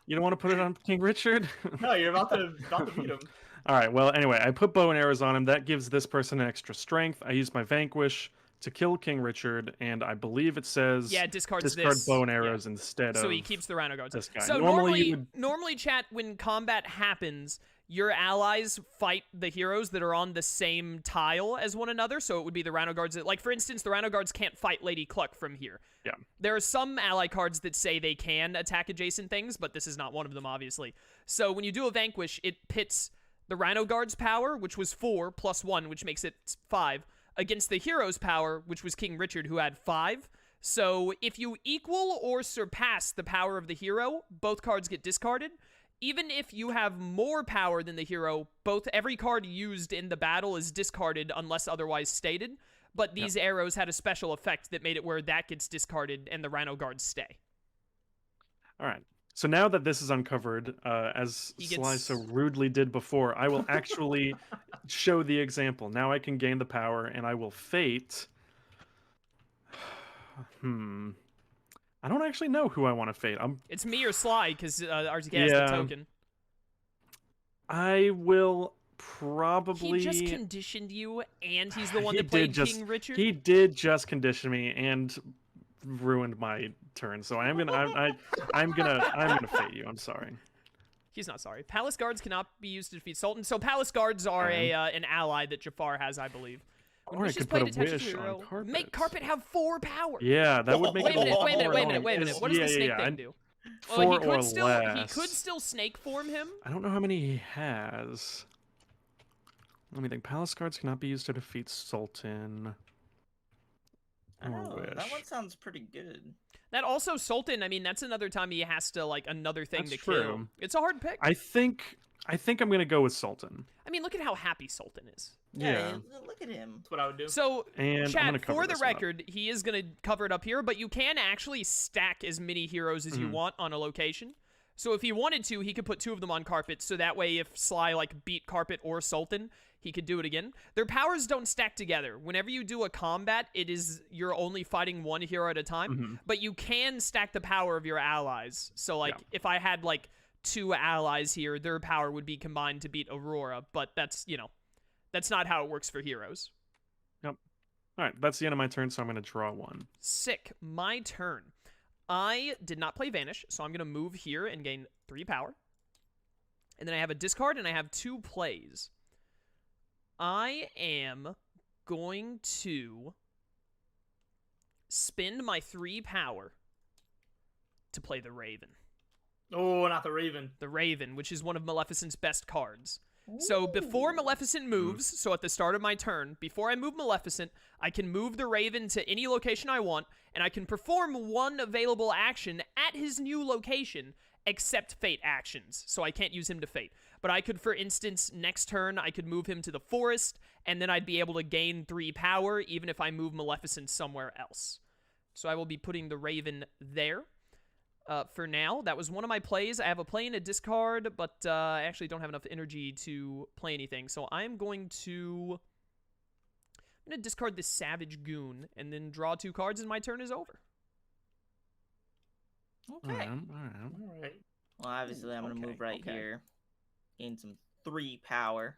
You don't want to put it on King Richard? No, you're about to beat him. All right. Well, anyway, I put bow and arrows on him. That gives this person an extra strength. I use my vanquish to kill King Richard, and I believe it says Yeah, discards discard this. bow and Yeah. arrows instead of. So he keeps the Rhino Guards. this guy. So Normally you normally, would- chat, when combat happens, your allies fight the heroes that are on the same tile as one another. So it would be the Rhino Guards that, like, for instance, the Rhino Guards can't fight Lady Cluck from here. Yeah. There are some ally cards that say they can attack adjacent things, but this is not one of them, obviously. So when you do a Vanquish, it pits the Rhino Guards' power, which was 4 plus 1, which makes it 5, against the hero's power, which was King Richard, who had 5. So if you equal or surpass the power of the hero, both cards get discarded. Even if you have more power than the hero, every card used in the battle is discarded unless otherwise stated. But these arrows had a special effect that made it where that gets discarded and the Rhino Guards stay. All right. So now that this is uncovered, as He Sly gets- so rudely did before, I will actually show the example. Now I can gain the power, and I will fate. I don't actually know who I want to fate. It's me or Sly, because RTK has Yeah. the token. I will probably. He just conditioned you, and he's the one He that played did just- King Richard. He did just condition me and ruined my turn. So I'm gonna fate you. I'm sorry. He's not sorry. Palace guards cannot be used to defeat Sultan. So palace guards are an ally that Jafar has, I believe. When Or I wishes could play put a detach wish hero, on carpet. make carpet have 4 power. Yeah, that would make Wait a it minute, lot wait a minute, more wait a minute, annoying, wait a minute. 'cause- What does the snake yeah, thing do? 4 he or could still less. snake form him. I don't know how many he has. Let me think. Palace guards cannot be used to defeat Sultan. I don't know. Or That wish. one sounds pretty good. That also Sultan, I mean, that's another time he has to another thing That's to kill. true. It's a hard pick. I think I'm gonna go with Sultan. I mean, look at how happy Sultan is. Yeah. Look at him. That's what I would do. So, And I'm Chad, gonna cover for the this one up. record, he is going to cover it up here, but you can actually stack as many heroes as you want on a location. So if he wanted to, he could put 2 of them on carpet, so that way if Sly beat carpet or Sultan, he could do it again. Their powers don't stack together. Whenever you do a combat, you're only fighting 1 hero at a time, but you can stack the power of your allies. So if I had 2 allies here, their power would be combined to beat Aurora, but that's not how it works for heroes. Yep. All right, that's the end of my turn, so I'm gonna draw 1. Sick. My turn. I did not play Vanish, so I'm going to move here and gain 3 power. And then I have a discard, and I have 2 plays. I am going to spend my 3 power to play the Raven. Oh, not the Raven. The Raven, which is one of Maleficent's best cards. So before Maleficent moves, so at the start of my turn, before I move Maleficent, I can move the Raven to any location I want, and I can perform 1 available action at his new location, except fate actions, so I can't use him to fate. But I could, for instance, next turn, I could move him to the forest, and then I'd be able to gain 3 power, even if I move Maleficent somewhere else. So I will be putting the Raven there. For now, that was one of my plays. I have a play and a discard, but I actually don't have enough energy to play anything. So I'm going to discard this Savage Goon and then draw 2 cards, and my turn is over. Okay. All right. Well, obviously, I'm gonna Okay, move right okay. here. Gain some 3 power.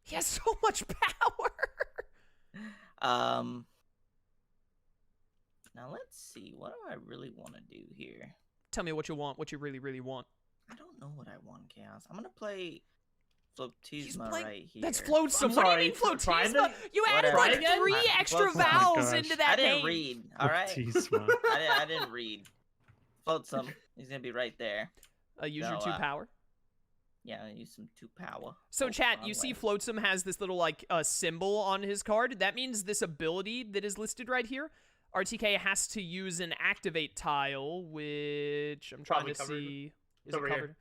He has so much power. Now let's see. What do I really want to do here? Tell me what you want, what you really, really want. I don't know what I want, Chaos. I'm gonna play He's Floatisma playing- right here. That's Floatsome. I'm What do you sorry, mean Floatisma? Trident? You added Whatever. like Trident? 3 extra Floatsome. Oh my vowels gosh. into that I didn't name. read. All right. Yzma. I didn't read. Floatsome. He's gonna be right there. Use your So, 2 power. Yeah, I use some 2 power. So, Oh, chat, wrong you see way. Floatsome has this little, symbol on his card. That means this ability that is listed right here, RTK has to use an activate tile, which I'm trying Probably to covered. see. Is It's it over here. covered?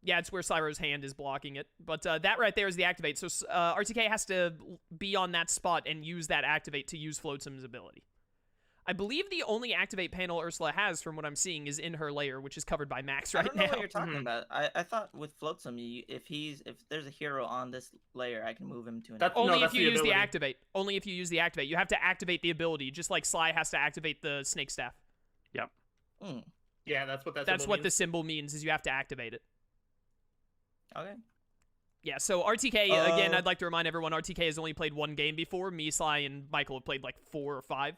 Yeah, it's where Cyro's hand is blocking it. But that right there is the activate. So RTK has to be on that spot and use that activate to use Floatsome's ability. I believe the only activate panel Ursula has, from what I'm seeing, is in her lair, which is covered by Max I right don't know now. what you're talking about. I thought with Floatsome, if there's a hero on this layer, I can move him to an. That's- Only No, if that's you the use the ability. activate. Only if you use the activate. You have to activate the ability, just like Sly has to activate the snake staff. Yeah, that's what That's symbol what the means. symbol means, is you have to activate it. Okay. Yeah, so RTK, again, I'd like to remind everyone, RTK has only played 1 game before. Me, Sly, and Michael have played 4 or 5.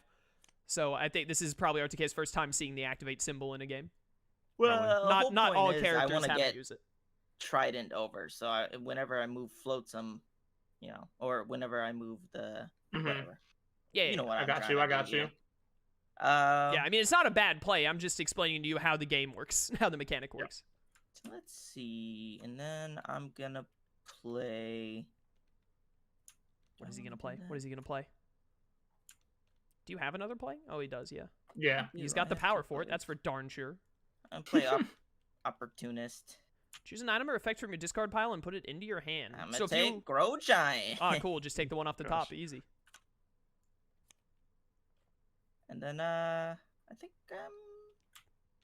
So I think this is probably RTK's first time seeing the activate symbol in a game. Well, the whole Not all point is characters I want to have get to use it. Trident over. So whenever I move Floatsome, or whenever I move the Mhm. whatever. Yeah, You know what I I'm got trying you. to I do got you. here. yeah, I mean, it's not a bad play. I'm just explaining to you how the game works, how the mechanic works. So let's see, and then I'm gonna play. What is he going to play? What is he going to play? Do you have another play? Oh, he does, yeah. Yeah. He's Do got I the have power two for it. plays? That's for darn sure. I'm play Opportunist. Choose an item or effect from your discard pile and put it into your hand. I'm So gonna if take you... Grow Giant. Ah, cool. Just take the one off the Gosh. top. Easy. And then I think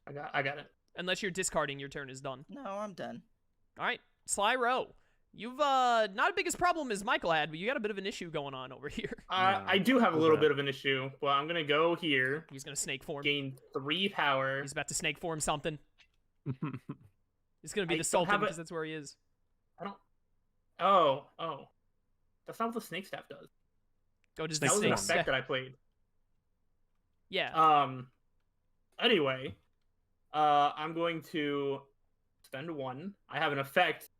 I got it. Unless you're discarding, your turn is done. No, I'm done. All right, Sly Row. You've not as big a problem as Michael had, but you got a bit of an issue going on over here. I do have a little bit of an issue, but I'm gonna go here. He's gonna snake form. Gain 3 power. He's about to snake form something. It's gonna be the Sultan because that's where he is. I don't. Oh. That's not what the snake staff does. Go to that was an effect that I played. Yeah. Anyway, I'm going to spend 1. I have an effect.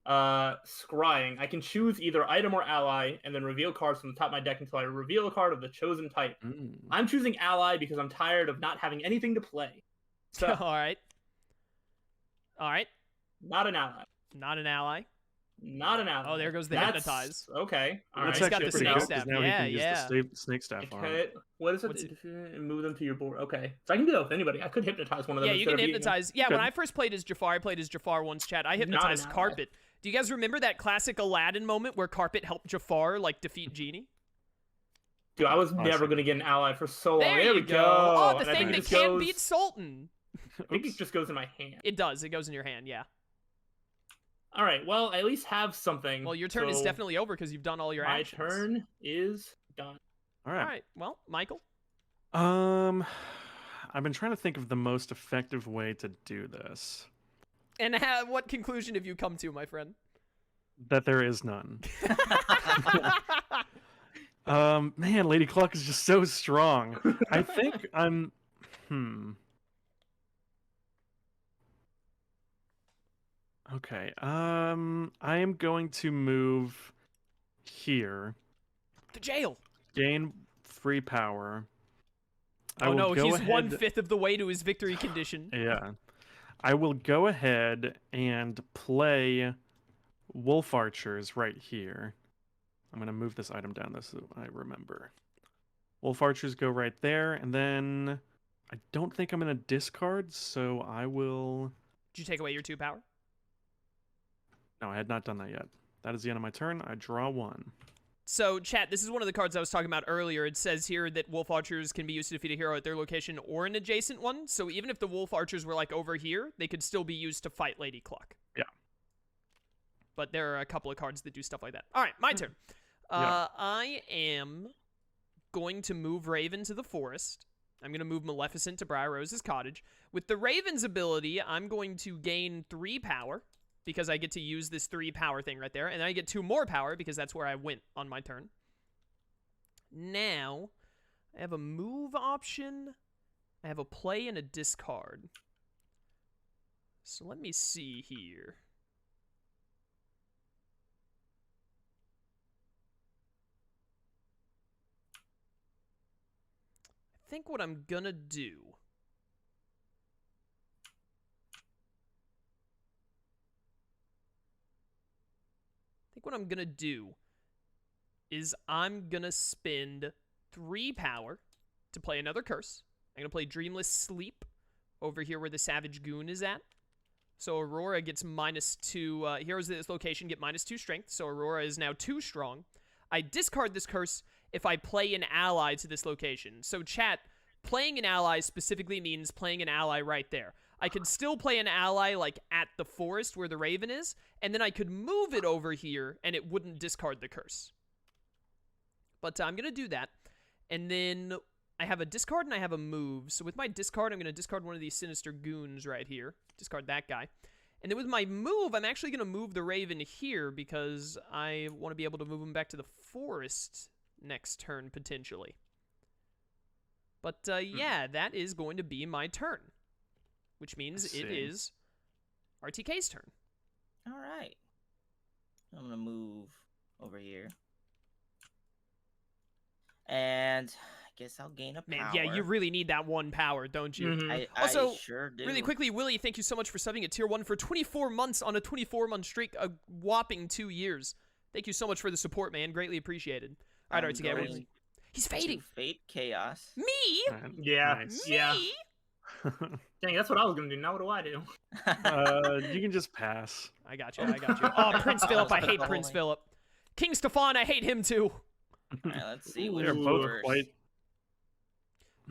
Scrying. I can choose either item or ally, and then reveal cards from the top of my deck until I reveal a card of the chosen type. I'm choosing ally because I'm tired of not having anything to play. So, all right. Not an ally. Not an ally. Not an ally. Oh, there goes the hypnotize. Okay. All right. That's He's got the snake staff. Yeah. The snake staff. What is it? And move them to your board. Okay. So I can do that with anybody. I could hypnotize one of them. Yeah, you can hypnotize. Yeah, when I first played as Jafar, I played as Jafar once, chat. I hypnotized Carpet. Do you guys remember that classic Aladdin moment where Carpet helped Jafar, like, defeat Genie? Dude, I was never going to get an ally for so long. There we go. Oh, the thing that can't beat Sultan. I think it just goes in my hand. It does. It goes in your hand, yeah. All right, well, I at least have something. Well, your turn is definitely over because you've done all your actions. My turn is done. All right. All right. Well, Michael? I've been trying to think of the most effective way to do this. And what conclusion have you come to, my friend? That there is none. Man, Lady Cluck is just so strong. I think I'm... Okay, I am going to move here. To jail. Gain free power. Oh no, he's 1/5 of the way to his victory condition. Yeah. I will go ahead and play Wolf Archers right here. I'm going to move this item down so I remember. Wolf Archers go right there, and then I don't think I'm going to discard, so I will... Did you take away your 2 power? No, I had not done that yet. That is the end of my turn. I draw 1. So, chat, this is one of the cards I was talking about earlier. It says here that Wolf Archers can be used to defeat a hero at their location or an adjacent one. So even if the Wolf Archers were, like, over here, they could still be used to fight Lady Cluck. Yeah. But there are a couple of cards that do stuff like that. All right, my turn. I am going to move Raven to the forest. I'm going to move Maleficent to Briar Rose's cottage. With the Raven's ability, I'm going to gain 3 power, because I get to use this 3 power thing right there. And then I get 2 more power because that's where I went on my turn. Now, I have a move option. I have a play and a discard. So let me see here. I think what I'm gonna do... what I'm gonna do is I'm gonna spend 3 power to play another curse. I'm gonna play Dreamless Sleep over here where the Savage Goon is at. So Aurora gets -2. Heroes at this location get -2 strength, so Aurora is now 2 strong. I discard this curse if I play an ally to this location. So chat, playing an ally specifically means playing an ally right there. I could still play an ally, like, at the forest where the Raven is, and then I could move it over here, and it wouldn't discard the curse. But I'm going to do that. And then I have a discard and I have a move. So with my discard, I'm going to discard one of these Sinister Goons right here. Discard that guy. And then with my move, I'm actually going to move the Raven here because I want to be able to move him back to the forest next turn, potentially. But, yeah, that is going to be my turn. Which means it is RTK's turn. All right. I'm going to move over here. And I guess I'll gain a power. Man, yeah, you really need that 1 power, don't you? Mm-hmm. Also, I sure do. Really quickly, Willie, thank you so much for subbing at Tier 1 for 24 months on a 24-month streak, a whopping 2 years. Thank you so much for the support, man. Greatly appreciated. All right, RTK. He's fading. Fate Chaos. Me? Yeah. Nice. Yeah. Dang, that's what I was gonna do. Now what do I do? You can just pass. I got you. Oh, Prince Philip. I hate Prince Philip. King Stefan. I hate him too. All right, let's see what They're both first. quite.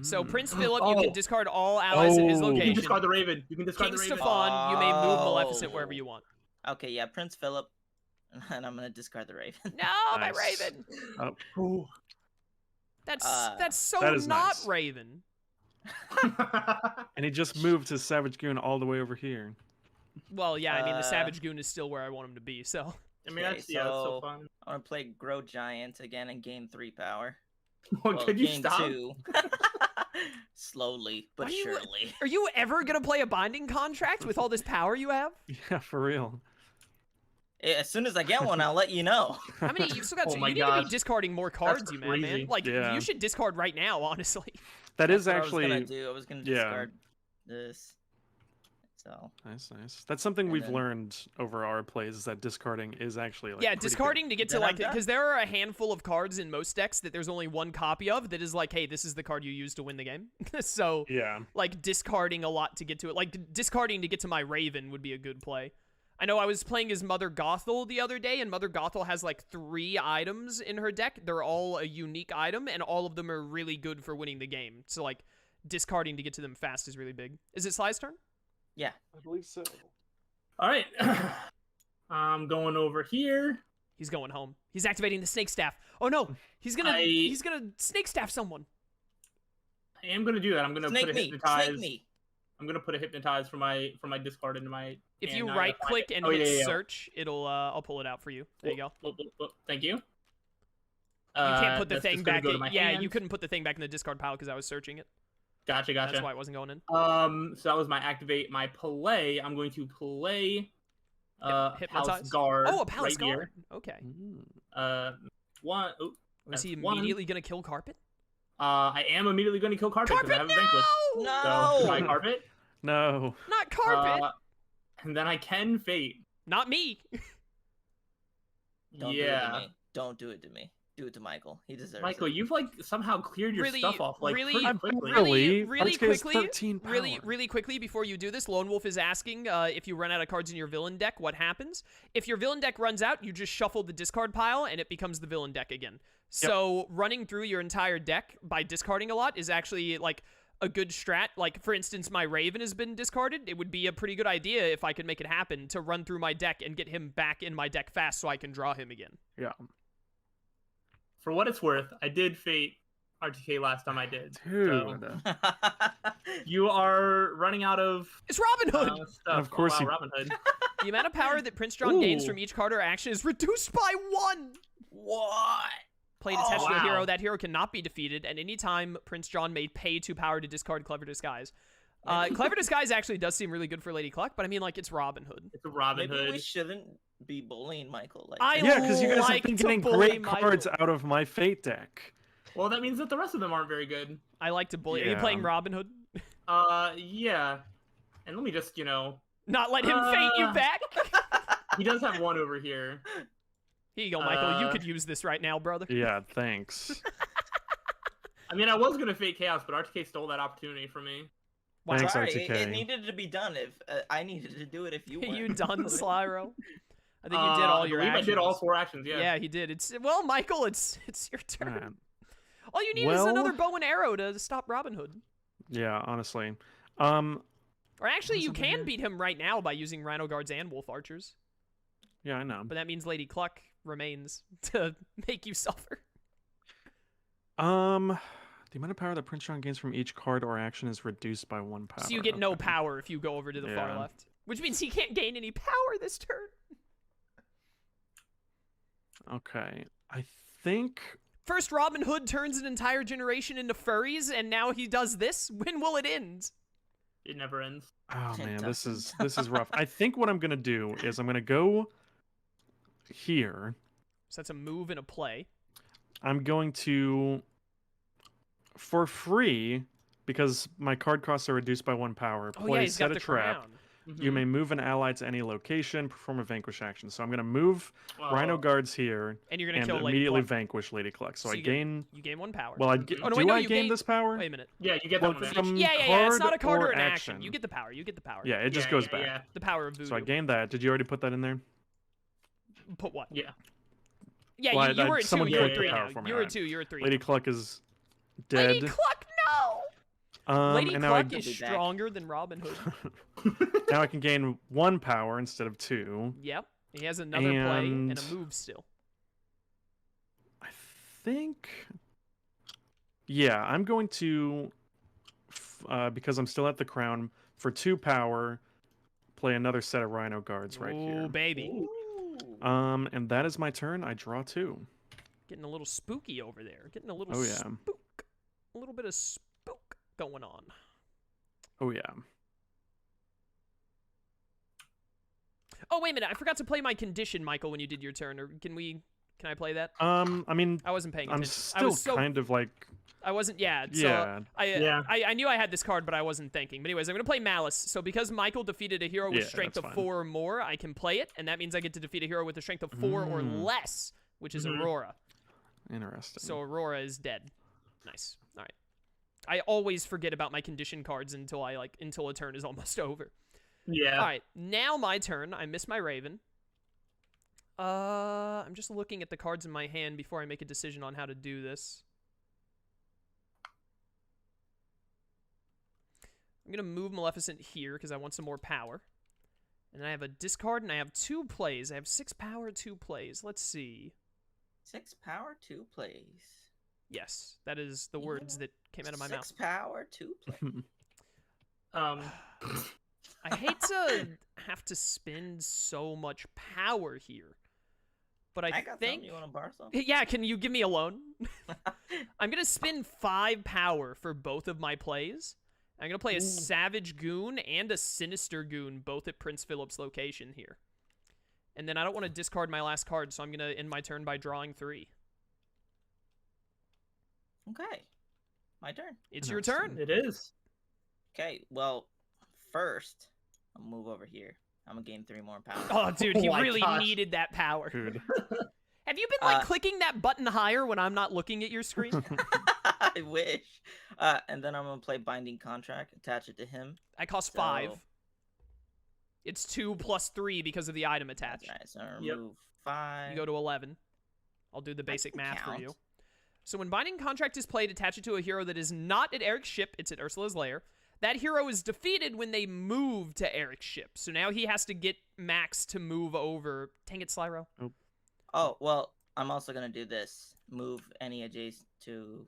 So Prince Philip, you can discard all allies in his Oh. You location. can discard the Raven. You can discard King the Raven. Stefan, you may move Maleficent Oh. wherever you want. Okay, yeah, Prince Philip, and I'm gonna discard the Raven. No, my Nice. Raven. Oh. That's That so is not nice. Raven. And he just moved his Savage Goon all the way over here. Well, yeah, I mean the Savage Goon is still where I want him to be. So I mean, Okay, that's so so- fun. I'm gonna play Grow Giant again and gain 3 power. Well, could you gain stop? 2. Slowly but Are you- surely. are you ever gonna play a binding contract with all this power you have? Yeah, for real. As soon as I get one, I'll let you know. How many? You've still got. Oh You my need to gosh. be discarding more cards, you man. crazy. Like Yeah. you should discard right now, honestly. That is That's what actually I was gonna do. I was gonna yeah. discard this. So nice. That's something And we've then- learned over our plays is that discarding is actually like Yeah, pretty good. discarding to get to Then I'm like done. because there are a handful of cards in most decks that there's only one copy of that is like, hey, this is the card you use to win the game. So Yeah. like discarding a lot to get to it. Like discarding to get to my Raven would be a good play. I know I was playing as Mother Gothel the other day, and Mother Gothel has like 3 items in her deck. They're all a unique item, and all of them are really good for winning the game. So like discarding to get to them fast is really big. Is it Sly's turn? yeah. I believe so. All right. I'm going over here. He's going home. He's activating the snake staff. Oh no, he's gonna snake staff someone. I am gonna do that. I'm gonna Snake put a me. hypnotize. Snake me. I'm gonna put a hypnotize for my discard into my. If and you now I gotta right find click it. and Oh, hit yeah, yeah. search, it'll I'll pull it out for you. There you go. Thank you. You can't put the that's thing just gonna back go to in. my Yeah, hand. you couldn't put the thing back in the discard pile because I was searching it. Gotcha. That's why it wasn't going in. So that was my activate. My play. I'm going to play. Hypnotize. Palace Guard. Oh, a palace right guard. Okay. Mm. One. Oh, Was that's he one. immediately gonna kill Carpet? I am immediately going to kill Carpet because I have Carpet, a vanquish. no! No. So try Carpet. No. Not Carpet. And then I can Fate. Not me. Don't do it to me. Don't do it to me. Do it to Michael. He deserves Michael, it. you've like somehow cleared your Really- stuff off like really- pretty quickly. Really? really Artscape is quickly, 13 power. really quickly before you do this, Lone Wolf is asking if you run out of cards in your villain deck, what happens? If your villain deck runs out, you just shuffle the discard pile and it becomes the villain deck again. So running through your entire deck by discarding a lot is actually like a good strat. Like for instance, my Raven has been discarded. It would be a pretty good idea if I could make it happen to run through my deck and get him back in my deck fast so I can draw him again. Yeah. For what it's worth, I did Fate RTK last time I did. Dude. So you are running out of It's Robin Hood! stuff. Of course wow, you- Robin Hood. The amount of power that Prince John gains Ooh. from each card or action is reduced by 1! What? Played attached to a wow. hero, that hero cannot be defeated, and anytime Prince John may pay 2 power to discard Clever Disguise. Clever Disguise actually does seem really good for Lady Cluck, but I mean, like, it's Robin Hood. It's a Robin Maybe Hood. we shouldn't be bullying Michael like I that. Yeah, because you guys like have been to getting bully great cards Michael. out of my Fate deck. Well, that means that the rest of them aren't very good. I like to bully. Are you Yeah. playing Robin Hood? Yeah. And let me just, Not let him fate you back? he does have one over here. Here you go, Michael. You could use this right now, brother. Yeah, thanks. I mean, I was gonna Fate Chaos, but RTK stole that opportunity from me. Wow. Thanks, Sorry, RTK. it needed to be done. If I needed to do it, if you weren't. You done, Slyro? I think you did all your I believe actions. I did all 4 actions, yeah. Yeah, he did. Well, Michael, it's your turn. Alright. All you need is Well- another bow and arrow to stop Robin Hood. Yeah, honestly. Or actually, you something can here? beat him right now by using Rhino Guards and Wolf Archers. Yeah, I know. But that means Lady Cluck remains to make you suffer. The amount of power that Prince John gains from each card or action is reduced by 1 power. So you get no Okay. power if you go over to the far Yeah. left. Which means he can't gain any power this turn. Okay. I think First, Robin Hood turns an entire generation into furries, and now he does this? When will it end? It never ends. oh It man, this is doesn't. rough. I think what I'm going to do is I'm going to go here. So that's a move and a play. I'm going to for free because my card costs are reduced by 1 power. Oh yeah, Play he's set got a the trap. crown. You may move an ally to any location, perform a vanquish action. So I'm going to move Well, Rhino Guards here And you're gonna and kill Lady immediately Cluck. vanquish Lady Cluck. So, So I you get- gain. You gain 1 power. Well, Oh, no, do wait, no, I you gain gain- this power? Wait a minute. Yeah, you get Well, that one. from Yeah. It's not a card or or an action. action. You get the power. You get the power. Yeah, it just goes back. Yeah. The power of voodoo. So I gained that. Did you already put that in there? Put what? Yeah. Yeah, Well, you were at 2. someone You're clicked at the 3 power now. for me, You were at alright. 2. You're at 3. Lady Cluck is Lady dead. Cluck, no! Lady and now I, Cluck is I'll be back. stronger than Robin Hood. now I can gain 1 power instead of 2. Yep. He has another play and a And- move still. I think. Yeah, I'm going to, because I'm still at the crown, for 2 power, play another set of Rhino Guards right Ooh, here. baby. Ooh. And that is my turn. I draw 2. Getting a little spooky over there. Getting a little Oh, yeah. spook. A little bit of spook going on. Oh yeah. Oh, wait a minute. I forgot to play my condition, Michael, when you did your turn. Or can I play that? I mean, I wasn't paying I'm attention. I still was so kind of like, I wasn't. Yeah. So yeah. I knew I had this card, but I wasn't thinking. But anyways, I'm gonna play Malice. So because Michael defeated a hero with Yeah, strength of that's fine. 4 or more, I can play it, and that means I get to defeat a hero with a strength of 4 or less, which is Aurora. Interesting. So Aurora is dead. Nice. All right. I always forget about my condition cards until a turn is almost over. Yeah. All right. Now my turn. I miss my Raven. I'm just looking at the cards in my hand before I make a decision on how to do this. I'm going to move Maleficent here because I want some more power. And I have a discard, and I have 2 plays. I have 6 power, 2 plays. Let's see. 6 power, 2 plays. Yes, that is the words that came out of my 6 mouth. 6 power, 2 plays. I hate to have to spend so much power here. But I got think... something. You want to borrow some? Yeah, can you give me a loan? I'm going to spend 5 power for both of my plays. I'm going to play a Savage Goon and a Sinister Goon, both at Prince Philip's location here. And then I don't want to discard my last card, so I'm going to end my turn by drawing 3. Okay. My turn. It's your turn. It is. Okay, well, first, I'll move over here. I'm going to gain 3 more power. Oh, dude, he Oh my really gosh. needed that power. Dude. Have you been, clicking that button higher when I'm not looking at your screen? I wish. And then I'm going to play Binding Contract, attach it to him. I cost 5. It's 2 plus 3 because of the item attached. Alright, so I'm going to remove 5. You go to 11. I'll do the basic can math for count. you. So when Binding Contract is played, attach it to a hero that is not at Eric's ship. It's at Ursula's lair. That hero is defeated when they move to Eric's ship. So now he has to get Max to move over. Dang it, Slyro. Oh, well, I'm also going to do this. Move any adjacent to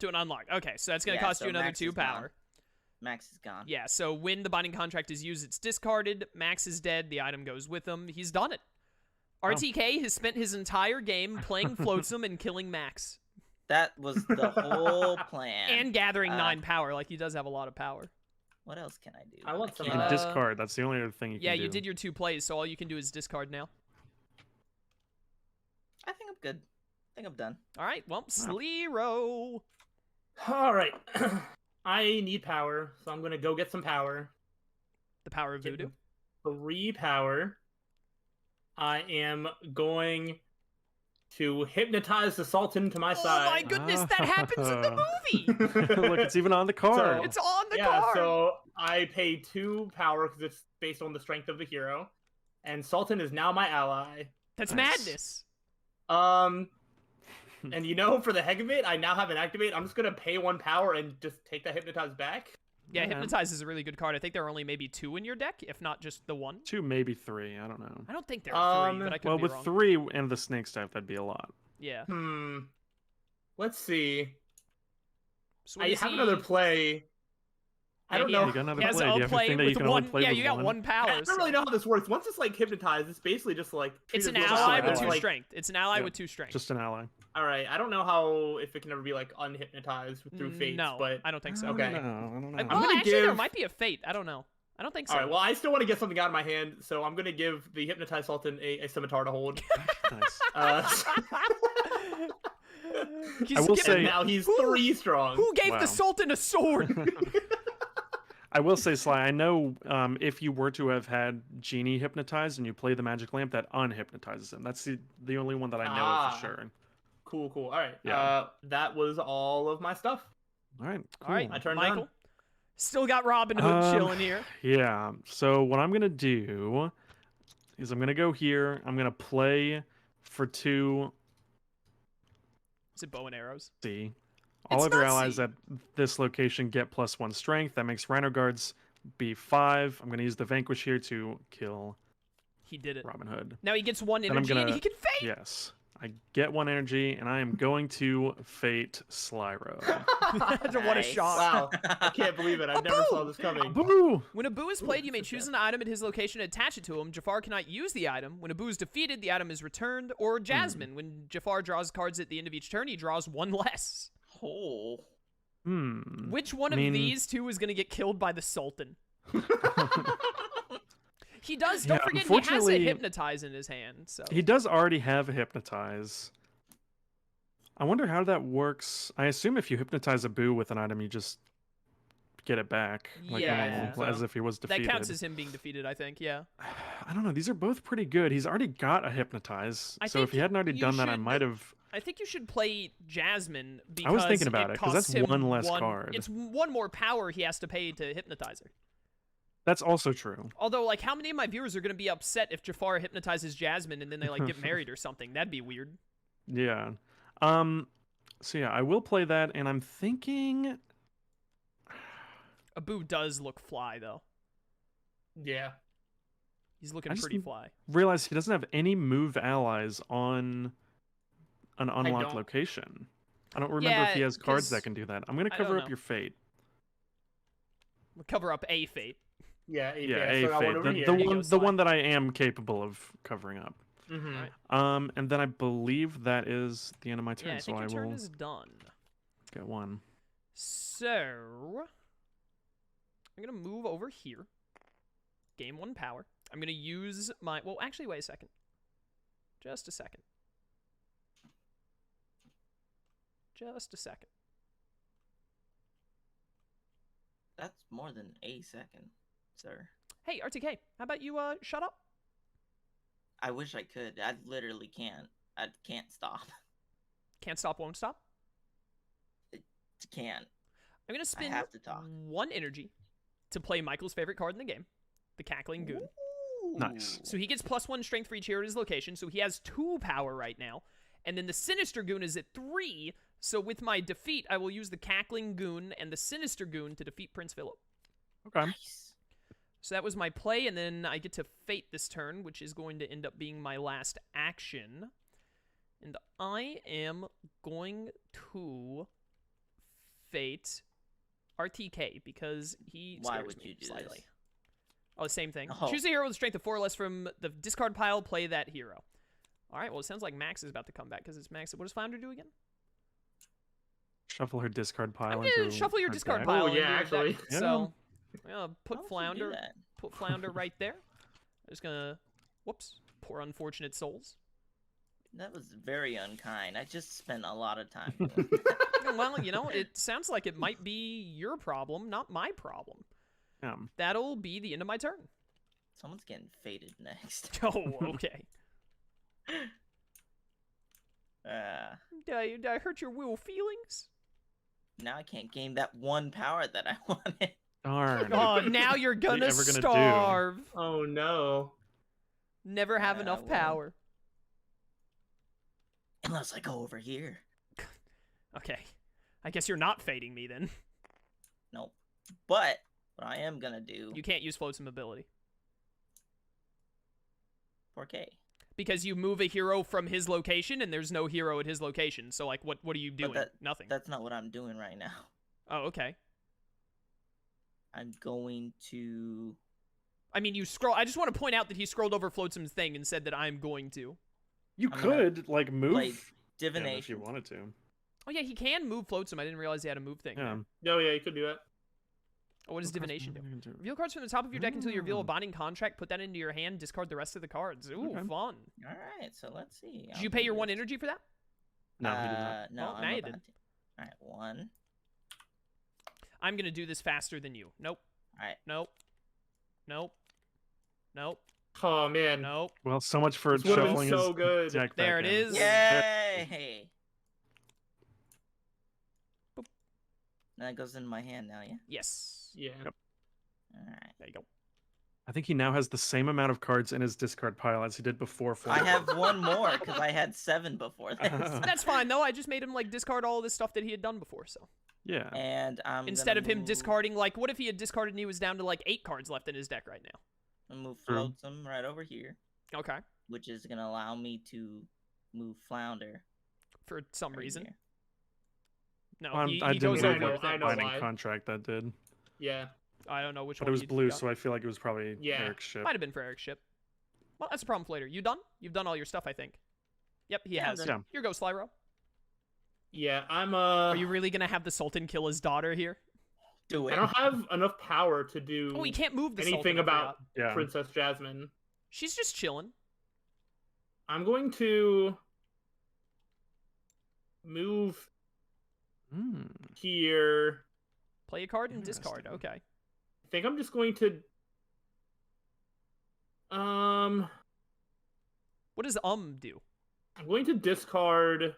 an unlock. Okay, so that's going to Yeah, cost so you another Max 2 is gone. power. Max is gone. Yeah, so when the Binding Contract is used, it's discarded. Max is dead. The item goes with him. He's done it. RTK has spent his entire game playing Flotsam and killing Max. That was the whole plan. And gathering 9 power. Like, he does have a lot of power. What else can I do? I want some, You can Uh, discard. That's the only other thing you can Yeah, do. you did your 2 plays, so all you can do is discard now. I think I'm good. I think I'm done. All right, well, Slyro. All right. I need power, so I'm going to go get some power. The power of Get voodoo. 3 power. I am going to hypnotize the Sultan to my Oh side. my goodness, that happens in the movie. Look, it's even on the card. It's on the yeah, card. so I pay 2 power because it's based on the strength of the hero. And Sultan is now my ally. That's Nice. madness. And you know, for the heck of it, I now have an activate. I'm just going to pay 1 power and just take that hypnotize back. Yeah, Yeah. Hypnotize is a really good card. I think there are only maybe 2 in your deck, if not just the 1. 2, maybe 3. I don't know. I don't think there are 3, but I could Well, be with wrong. 3 and the snake staff, that'd be a lot. Yeah. Let's see. So what I is have he- another play. I don't Yeah, know. You got another He has play. a Do you have a play thing that you with can only 1. play Yeah, with you got 1? 1 power. I don't really know how this works. Once it's like hypnotized, it's basically just like It's an treated as ally a- with 2 like- strength. It's an ally Yeah, with 2 strength. Just an ally. All right, I don't know how if it can ever be like unhypnotized through fates, No, but I don't think so. Okay. I don't know. Well, gonna actually, there give- might be a fate. I don't know. I don't think so. all right. Well, I still want to get something out of my hand, so I'm gonna give the hypnotized Sultan a scimitar to hold. Nice. He's I will given- say- And now he's Who- 3 strong. Who gave Wow. the Sultan a sword? I will say, Sly, I know if you were to have had Genie hypnotized and you play the magic lamp, that unhypnotizes him. That's the only one that I know of for sure. Cool. All right. Yeah. That was all of my stuff. All right. Cool. All right, I turned Michael. down. Still got Robin Hood chilling here. Yeah. So what I'm gonna do is I'm gonna go here. I'm gonna play for 2. Is it bow and arrows? See. All It's other not allies C. at this location get +1 strength. That makes Rhino Guards be 5. I'm going to use the Vanquish here to kill He did it. Robin Hood. Now he gets 1 Then I'm energy and gonna- he can fate. Yes. I get 1 energy, and I am going to fate Slyro. What a shock. Wow, I can't believe it. I never saw this coming. Boo! When a Boo is played, you may choose an item at his location and attach it to him. Jafar cannot use the item. When a Boo is defeated, the item is returned. Or Jasmine. When Jafar draws cards at the end of each turn, he draws 1 less. Oh. Which one of these two is going to get killed by the Sultan? He does. Don't forget, he has a unfortunately- Hypnotize in his hand. So He does already have a Hypnotize. I wonder how that works. I assume if you hypnotize a Boo with an item, you just get it back, like Yeah. normal, as if he was that defeated. counts as him being defeated, I think. Yeah. I don't know. These are both pretty good. He's already got a Hypnotize, I so think if he hadn't already you done that, I should- might have. I think you should play Jasmine because I was thinking about it, 'cause costs that's him one less card. It's 1 more power he has to pay to hypnotize her. That's also true. Although, like, how many of my viewers are going to be upset if Jafar hypnotizes Jasmine and then they like get married or something? That'd be weird. Yeah. So yeah, I will play that, and I'm thinking. Abu does look fly though. Yeah. He's looking I just pretty fly. Realize he doesn't have any move allies on an unlocked don't. location. I don't remember if he Yeah, has cards 'cause that can do that. I'm gonna I don't cover up know. your fate. We'll cover up a fate. Yeah, Yeah, so a I got one fate. over The, here. the you one, go, the slide. one that I am capable of covering up. Mhm. Alright. And then I believe that is the end of my turn. Yeah, I so think I your turn will is done. get 1. So I'm gonna move over here. Gain 1 power. I'm gonna use my. Well, actually, wait a second. Just a second. Just a second. That's more than a second, sir. Hey, RTK, how about you shut up? I wish I could. I literally can't. I can't stop. Can't stop, won't stop. Can't. I'm gonna spend have to talk. 1 energy to play Michael's favorite card in the game, the Cackling Goon. Nice. So he gets +1 strength for each hero at his location, so he has 2 power right now. And then the Sinister Goon is at 3, so with my defeat, I will use the Cackling Goon and the Sinister Goon to defeat Prince Philip. Okay. Nice. So that was my play, and then I get to fate this turn, which is going to end up being my last action. And I am going to fate RTK because he Why scares would me you do slightly. this? Oh, same thing. Oh. Choose a hero with a strength of 4 or less from the discard pile, play that hero. All right, well, it sounds like Max is about to come back because it's Max. What does Flounder do again? Shuffle her discard pile I'm gonna into shuffle your her discard deck. pile. Oh, yeah, into your actually. deck. Yeah. So, I'm gonna put Why would you do Flounder. that? Put Flounder right there. I'm just gonna, whoops, poor unfortunate souls. That was very unkind. I just spent a lot of time doing that. Well, you know, it sounds like it might be your problem, not my problem. Yeah. That'll be the end of my turn. Someone's getting faded next. Oh, okay. Did I hurt your will feelings? Now I can't gain that 1 power that I wanted. Darn. Oh, now you're gonna ever gonna do? starve. Oh no. Never have enough well. power. Unless I go over here. Okay. I guess you're not fading me then. Nope. But what I am gonna do. You can't use Flotsam ability. 4K. Because you move a hero from his location and there's no hero at his location. So, like, what are you doing? Nothing. That's not what I'm doing right now. Oh, okay. I'm going to. I mean, you scroll. I just want to point out that he scrolled over Floatsam's thing and said that I'm going to. You I'm gonna could like move play him divination. if you wanted to. Oh, yeah, he can move Floatsam. I didn't realize he had a move thing. Yeah. No, yeah, you could do that. Oh, what does divination do? do? Reveal cards from the top of your deck until you reveal a Oh. binding contract. Put that into your hand. Discard the rest of the cards. Ooh, Okay. fun. All right, so let's see. Did you pay your 1 energy for that? No, he did not. No, Oh, I'm now you about did. to. All right, 1. I'm going to do this faster than you. Nope. All right. Nope. Nope. Nope. Oh man. Nope. Well, so much for This would've been shuffling so his good. deck There back it in. is. Yay! Boop. That goes in my hand now, yeah? Yes. Yeah. Yep. All right. There you go. I think he now has the same amount of cards in his discard pile as he did before. I Flying. have one more because I had 7 before this. That's fine though. I just made him like discard all this stuff that he had done before. So Yeah. And instead of him discarding, like, what if he had discarded and he was down to like 8 cards left in his deck right now? I'm gonna move Flotsam right over here, Okay. which is gonna allow me to move Flounder For some right reason. here. No, I he didn't goes read over. what I know binding why. contract that did, Yeah. I don't know which but one. it was you blue, got. so I feel like it was probably Yeah. Eric's ship. Might have been for Eric's ship. Well, that's a problem for later. You done? You've done all your stuff, I think. Yep, he Yeah, I'm has. done. Yeah. Here goes Slyro. Yeah, I'm Are you really gonna have the Sultan kill his daughter here? Do it. I don't have enough power to do Oh, he can't move the anything Sultan. I about forgot. Yeah. Princess Jasmine. She's just chilling. I'm going to move Mm. here. Play a card and discard. Interesting. Okay. I think I'm just going to What does do? I'm going to discard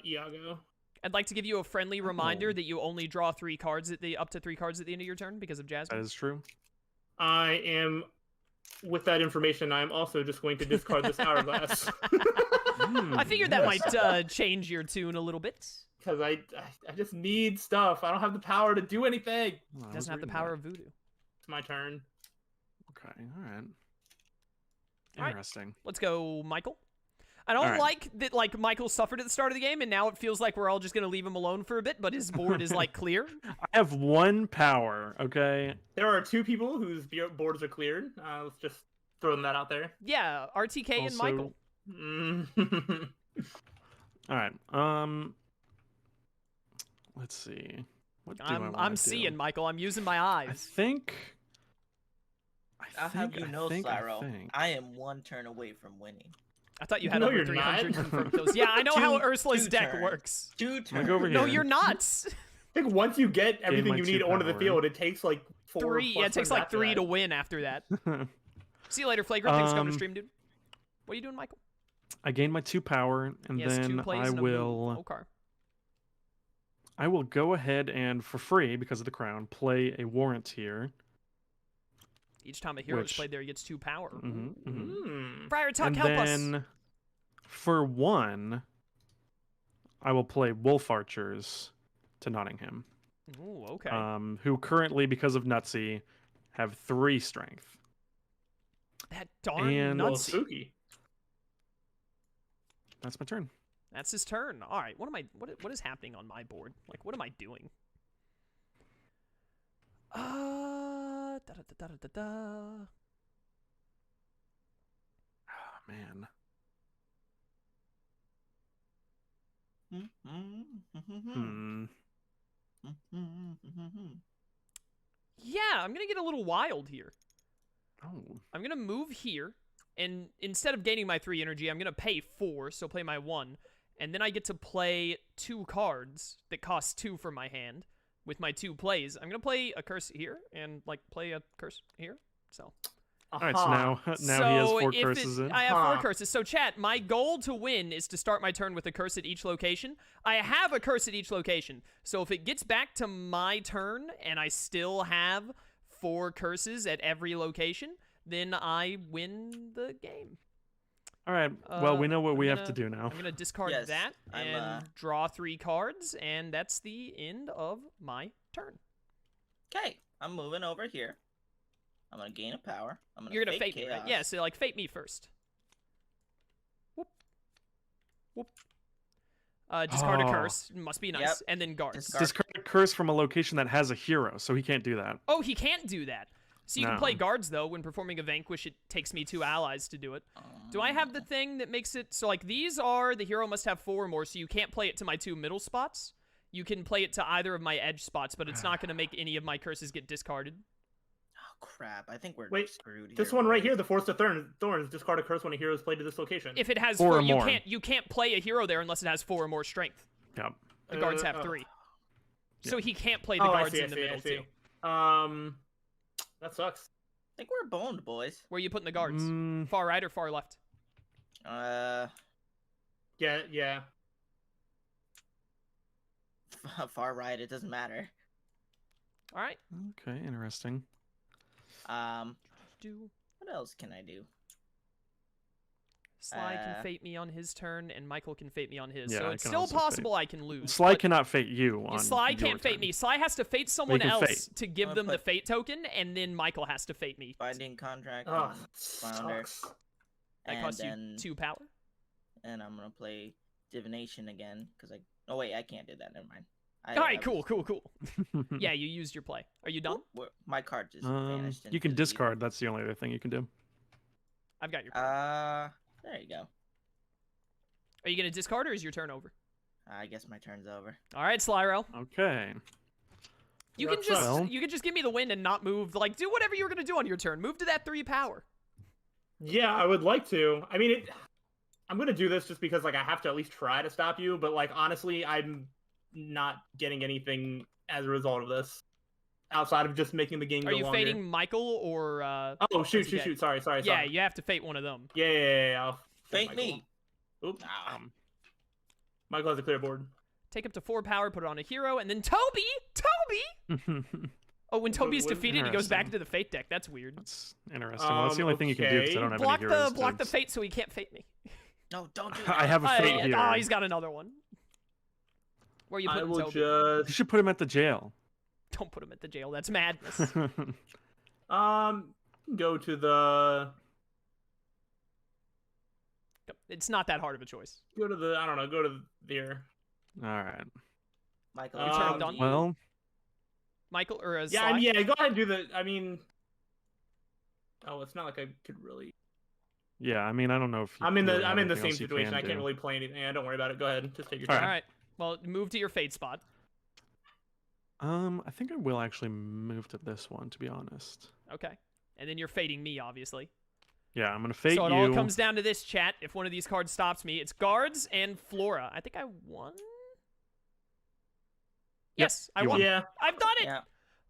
Iago. I'd like to give you a friendly reminder Oh. that you only draw 3 cards up to 3 cards at the end of your turn because of That Jasmine. is true. I am with that information, I'm also just going to discard this hourglass. I figured that yes. might change your tune a little bit. Because I just need stuff. I don't have the power to do anything. Oh, I was Doesn't have the reading power that. of voodoo. It's my turn. Okay, all right. All right. Interesting. Let's go, Michael. I don't All right. like that, like, Michael suffered at the start of the game, and now it feels like we're all just going to leave him alone for a bit, but his board is, like, clear. I have 1 power, okay? There are 2 people whose boards are cleared. Let's just throw that out there. Yeah, RTK and Also- Michael. All right. Let's see. What do I I'm wanna seeing, do? Michael. I'm using my I eyes. think. I'll have you know, I Slyro, think. I am 1 turn away from winning. I thought you had No, over you're 300 not. confirmed kills. Yeah, I know how Two- Ursula's 2 deck turns. works. 2 I'm turns. gonna go over No, here. you're not. I think once you get everything my you 2 need onto the power. field, it takes like 4 3. Yeah, plus it takes turns like after 3 that. to win after that. See you later, Flagrant. Thanks for coming to Um, stream, dude. What are you doing, Michael? I gain my 2 power, and He has 2 then plays I and a will. move. Okay. I will go ahead and, for free, because of the crown, play a warrant here. Each time a hero is Which- played there, he gets 2 power. Hmm. Friar Tuck, And help us. then, for 1, I will play Wolf Archers to Nottingham, Ooh, okay. who currently, because of Nutsy, have 3 strength. That darn and- Well, nuts. spooky. That's my turn. That's his turn. All right. What is happening on my board? Like, what am I doing? Da da da da da da. Oh, man. Hmm. Yeah, I'm gonna get a little wild here. Oh. I'm gonna move here, and instead of gaining my 3 energy, I'm gonna pay 4, so play my 1, and then I get to play 2 cards that cost 2 from my hand with my 2 plays. I'm gonna play a curse here and like play a curse here. So All right, so now he has 4 if curses in. I have 4 Huh. curses. So chat, my goal to win is to start my turn with a curse at each location. I have a curse at each location. So if it gets back to my turn and I still have 4 curses at every location, then I win the game. All right. Well, we know what I'm we have gonna- to do now. I'm going to discard Yes, that I'm, and draw 3 cards, and that's the end of my turn. Okay, I'm moving over here. I'm gonna gain a power. I'm gonna You're going to fate chaos. me, right? Yeah, so like fate me first. Whoop. Whoop. Discard a Oh. curse. Must be nice. Yep. And then guards. Discard- Discard a curse from a location that has a hero, so he can't do that. Oh, he can't do that. So you can play No. guards, though. When performing a vanquish, it takes me 2 allies to do it. Do I have the thing that makes it... So, like, these are... The hero must have 4 or more, so you can't play it to my 2 middle spots. You can play it to either of my edge spots, but it's not going to make any of my curses get discarded. Oh crap! I think we're Wait, screwed here. This one right boys. here, the Force of Thorns, discard a curse when a hero is played to this location. If it has 4 4, or more. you can't play a hero there unless it has 4 or more strength. Yep. The guards have oh. 3. So he can't play the Oh, I guards see, in the middle, too. That sucks. I think we're boned, boys. Where are you putting the guards? Mm, Far right or far left? Yeah. Far right. It doesn't matter. All right. Okay, interesting. What else can I do? Sly can fate me on his turn, and Michael can fate me on his. Yeah, so I it's can still also possible I can lose. Sly but cannot fate you on Sly your can't fate turn. me. Sly has to fate someone can else fate. to give them the fate token, and then Michael has to fate me. Binding contract. Oh, and Flounder. sucks. That And costs then, you 2 power. And I'm gonna play divination again because I. Oh wait, I can't do that. Never mind. All right, cool. Yeah, you used your play. Are you done? My card just vanished. You can into the discard. That's the only other thing you can do. I've got your. There you go. Are you gonna discard, or is your turn over? I guess my turn's over. All right, Slyro. Okay. You What's can up? you can just give me the win and not move. Like, do whatever you were gonna do on your turn. Move to that 3 power. Yeah, I would like to. I mean, I'm gonna do this just because like I have to at least try to stop you. But like honestly, I'm not getting anything as a result of this, outside of just making the game go Are you longer. fating Michael or? Oh shoot! Sorry. Yeah, you have to fate one of them. Yeah. I'll Fate Michael. me. Oops. Ah. Michael has a clear board. Take up to 4 power, put it on a hero, and then Toby. Oh, when Toby's What- defeated, he goes back Interesting. into the fate deck. That's weird. That's interesting. Well, that's the only thing you can do because I don't have Block any heroes. block the fate so he can't fate me. No, don't do that. I have a fate here. Oh, he's got another one. Where you I putting will Toby? You just should put him at the jail. Don't put him at the jail. That's madness. go to the It's not that hard of a choice. I don't know, go to there. All right. Michael, Your turn done? Well, Michael or as Yeah, go ahead and do the it's not like I could really yeah. I mean, I don't know if you I'm in really the have same anything else you situation. I do. can't really play anything. Yeah, don't worry about it. Go ahead. Just take your All turn. All right. Well, move to your fate spot. I think I will actually move to this one, to be honest. Okay. And then you're fating me, obviously. Yeah, I'm gonna fate so it you. all comes down to this, chat. If one of these cards stops me, it's guards and Flora. I think I won. Yes, I you won. won. Yeah. I've done it. Yeah.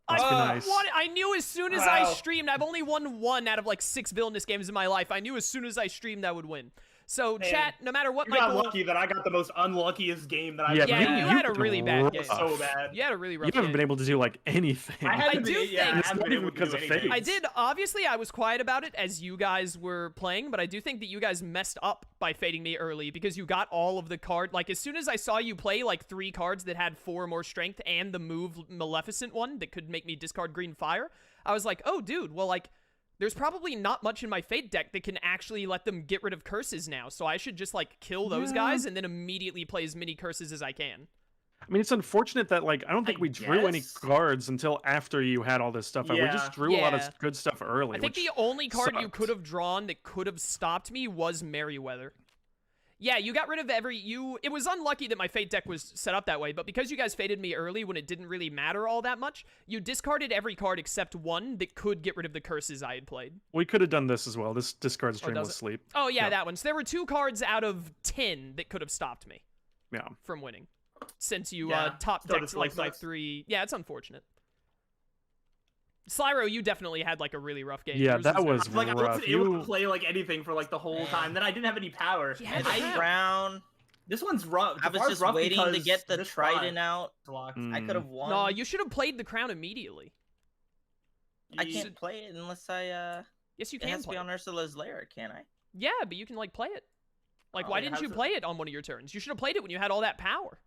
I Must be nice. won it. I knew as soon as I Wow. streamed. I've only won 1 out of like 6 Villainous games in my life. I knew as soon as I streamed I would win. So, Man, chat, no matter what You got Michael... lucky that I got the most unluckiest game that I've Yeah, Yeah, ever you had. had a really bad game. So bad. You had a really rough You haven't game. been able to do like anything. I I haven't do been, yeah, think- I It's haven't not been even able to because do of anything. fate. I did. Obviously, I was quiet about it as you guys were playing, but I do think that you guys messed up by fading me early because you got all of the card. Like, as soon as I saw you play, like, 3 cards that had 4 or more strength and the move Maleficent one that could make me discard green fire, I was like, oh, dude, well, like, there's probably not much in my fate deck that can actually let them get rid of curses now, so I should just, like, kill those guys and then immediately play as many curses as I can. I mean, it's unfortunate that like I don't think I we drew any guess. cards until after you had all this stuff. We Yeah. just drew a lot Yeah. of good stuff early. I think which the only card you sucked. could have drawn that could have stopped me was Merryweather. Yeah, you got rid of it was unlucky that my fate deck was set up that way, but because you guys faded me early when it didn't really matter all that much, you discarded every card except one that could get rid of the curses I had played. We could have done this as well. This discards does Dreamless it? Sleep. Oh yeah, Yep. that one. So there were 2 cards out of 10 that could have stopped me Yeah. from winning. Since you Yeah, top so decked it's like like my sucks. 3. Yeah, it's unfortunate. Slyro, you definitely had like a really rough game. Yeah, Yours that was Like I rough. wasn't able You- to play like anything for like the whole time. Then I didn't have any power. You had And the I, crown. Brown. this one's rough. I was Jafar's just rough waiting to because get the this trident spot out. is locked. I could have won. No, you should have played the crown immediately. I You- can't play it unless I. Yes, you It can has to play be it. on Ursula's lair, can't I? Yeah, but you can like play it. Like, Oh, why it didn't you has to- play it on one of your turns? You should have played it when you had all that power.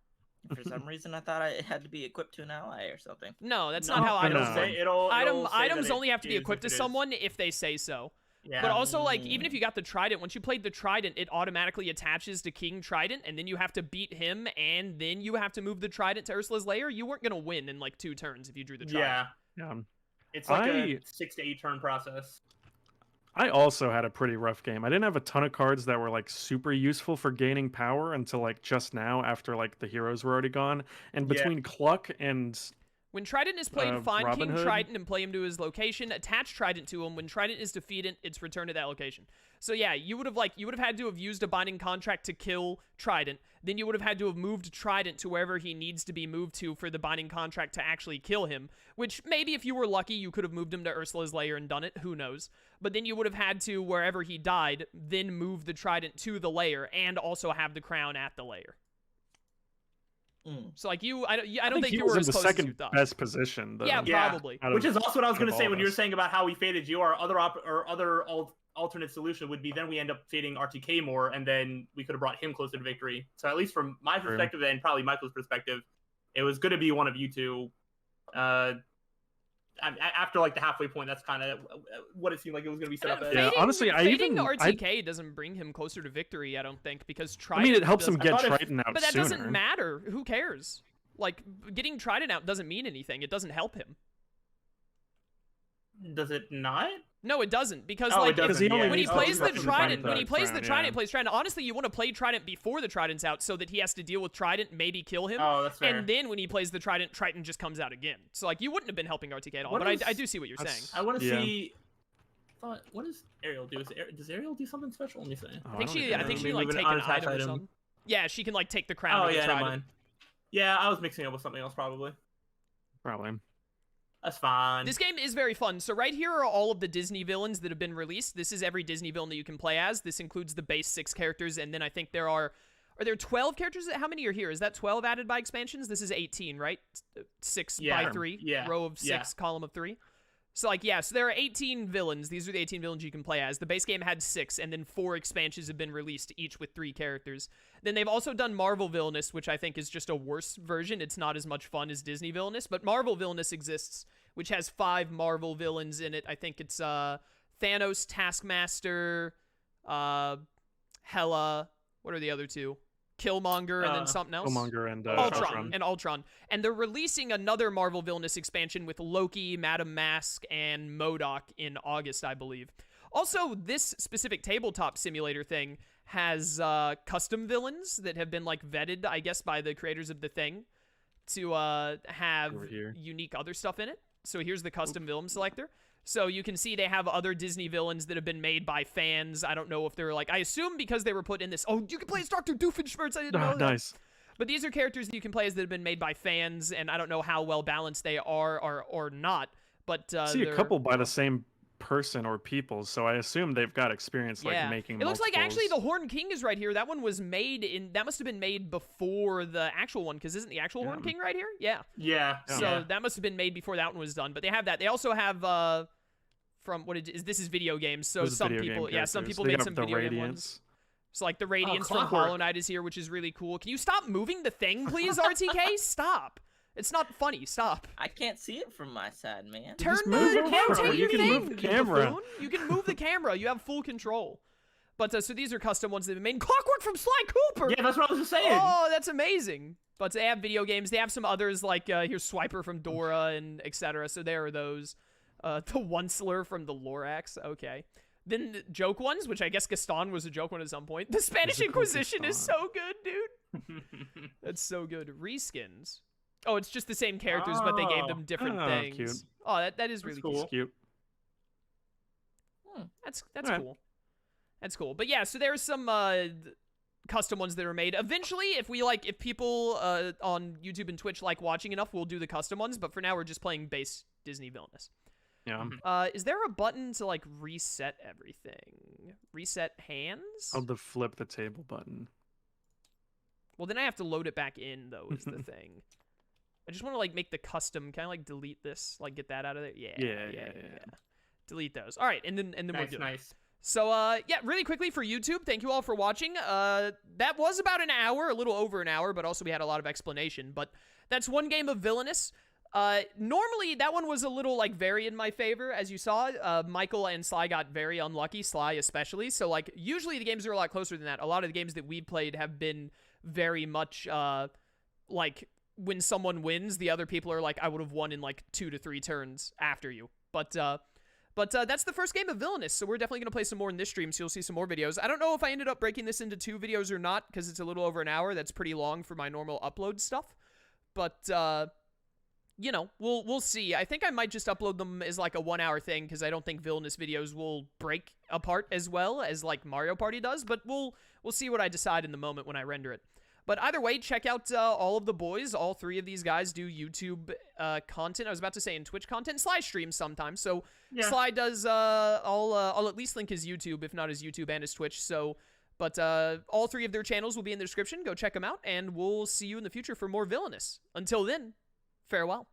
For some reason, I thought it had to be equipped to an ally or something. No, that's No, not how it'll items say- work. It'll say Items that only have to be is equipped if to it is. someone if they say so. Yeah. But also, like, even if you got the Trident, once you played the Trident, it automatically attaches to King Trident, and then you have to beat him, and then you have to move the Trident to Ursula's lair. You weren't gonna win in like 2 turns if you drew the Trident. Yeah. Yeah. It's like I- a 6 to 8 turn process. I also had a pretty rough game. I didn't have a ton of cards that were like super useful for gaining power until like just now after like the heroes were already gone. And Yeah. between Cluck and When Trident is played, find Robin King Hood? Trident and play him to his location. Attach Trident to him. When Trident is defeated, it's returned to that location. So yeah, you would have had to have used a binding contract to kill Trident. Then you would have had to have moved Trident to wherever he needs to be moved to for the binding contract to actually kill him. Which maybe if you were lucky, you could have moved him to Ursula's lair and done it. Who knows? But then you would have had to, wherever he died, then move the Trident to the lair and also have the crown at the lair. So like I don't think he you was were in as the close as you second thought. best position. Though, Yeah, probably. out Which of- is also what I was going to out of say all when of you were us. saying about how we faded you. Our other alternate solution would be then we end up fading RTK more, and then we could have brought him closer to victory. So at least from my perspective and probably Michael's perspective, it was going to be one of you two. After like the halfway point, that's kind of what it seemed like it was going to be set up as. Yeah, honestly, fading RTK doesn't bring him closer to victory, I don't think, because Trident. I mean, it helps him doesn't- get Triton out But that sooner. doesn't matter. Who cares? Like, getting Trident out doesn't mean anything. It doesn't help him. Does it not? No, it doesn't, because Oh, like it doesn't, yeah. when he Oh, plays the that's Trident, fine, when he plays the yeah. Trident, plays Trident. Honestly, you want to play Trident before the Trident's out, so that he has to deal with Trident, maybe kill him. Oh, that's fair. And then when he plays the Trident, Triton just comes out again. So like, you wouldn't have been helping RTK at all. What But is- I do see what you're saying. I want to Yeah. see. What does Ariel do? Does Ariel do something special? Let me see. Oh, I think don't she even can know. like Maybe take an an unattached item or item. something. Yeah, she can like take the crown. Oh of the yeah, never Trident. mind. Yeah, I was mixing up with something else probably. Probably. That's fine. This game is very fun. So right here are all of the Disney villains that have been released. This is every Disney villain that you can play as. This includes the base 6 characters, and then I think are there 12 characters? How many are here? Is that 12 added by expansions? This is 18, right? 6 by 3, Yeah. row of 6, column of 3. So like, yeah, so there are 18 villains. These are the 18 villains you can play as. The base game had 6, and then 4 expansions have been released, each with 3 characters. Then they've also done Marvel Villainous, which I think is just a worse version. It's not as much fun as Disney Villainous, but Marvel Villainous exists, which has 5 Marvel villains in it. I think it's Thanos, Taskmaster, Hela. What are the other 2? Killmonger, and then something else. Killmonger and Ultron. And Ultron. And they're releasing another Marvel Villainous expansion with Loki, Madam Mask, and MODOK in August, I believe. Also, this specific tabletop simulator thing has custom villains that have been like vetted, I guess, by the creators of the thing to have unique other stuff in it. So here's the custom villain selector. So you can see they have other Disney villains that have been made by fans. I don't know if they're like, I assume because they were put in this. Oh, you can play as Dr. Doofenshmirtz. I didn't know that. Nice. But these are characters that you can play as that have been made by fans, and I don't know how well balanced they are or not. But I see a couple by the same person or people, so I assume they've got experience like making. It looks like actually the Horn King is right here. That one was made in. That must have been made before the actual one, because isn't the actual Horn King right here? Yeah. Yeah. So that must have been made before that one was done. But they have that. They also have from this is video games. So some people, some people made some video game ones. So like the Radiance from Hollow Knight is here, which is really cool. Can you stop moving the thing, please, RTK? Stop. It's not funny. Stop. I can't see it from my side, man. Turn move the the camera. camera. Rotate You your can thing, move the camera. buffoon. You can move the camera. You have full control. But so these are custom ones that have been made. Clockwork from Sly Cooper. Yeah, that's what I was just saying. Oh, that's amazing. But they have video games. They have some others like here's Swiper from Dora and etc. So there are those. The Onceler from the Lorax. Okay. Then the joke ones, which I guess Gaston was a joke one at some point. The Spanish Inquisition is so good, dude. That's so good. Reskins. Oh, it's just the same characters, but they gave them different things. Cute. Oh, that is really cool. cool. It's cute. That's Alright. cool. That's cool. But yeah, so there's some custom ones that are made. Eventually, if people on YouTube and Twitch like watching enough, we'll do the custom ones. But for now, we're just playing base Disney Villainous. Yeah. Is there a button to like reset everything? Reset hands? Oh, the flip the table button. Well, then I have to load it back in, though, is the thing. I just want to like make the custom. Can I like delete this? Like get that out of there? Yeah. Delete those. All right, and then we're good. Nice. So yeah, really quickly for YouTube, thank you all for watching. That was about an hour, a little over an hour, but also we had a lot of explanation. But that's one game of Villainous. Normally that one was a little like very in my favor, as you saw. Michael and Sly got very unlucky, Sly especially. So like usually the games are a lot closer than that. A lot of the games that we played have been very much like when someone wins, the other people are like, I would have won in like 2 to 3 turns after you. But that's the first game of Villainous, so we're definitely going to play some more in this stream, so you'll see some more videos. I don't know if I ended up breaking this into 2 videos or not, because it's a little over an hour. That's pretty long for my normal upload stuff. But, you know, we'll see. I think I might just upload them as, like, a 1-hour thing, because I don't think Villainous videos will break apart as well as, like, Mario Party does, but we'll see what I decide in the moment when I render it. But either way, check out all of the boys. All 3 of these guys do YouTube content. I was about to say in Twitch content. Sly streams sometimes. So yeah. Sly does, I'll at least link his YouTube, if not his YouTube and his Twitch. So But all 3 of their channels will be in the description. Go check them out, and we'll see you in the future for more Villainous. Until then, farewell.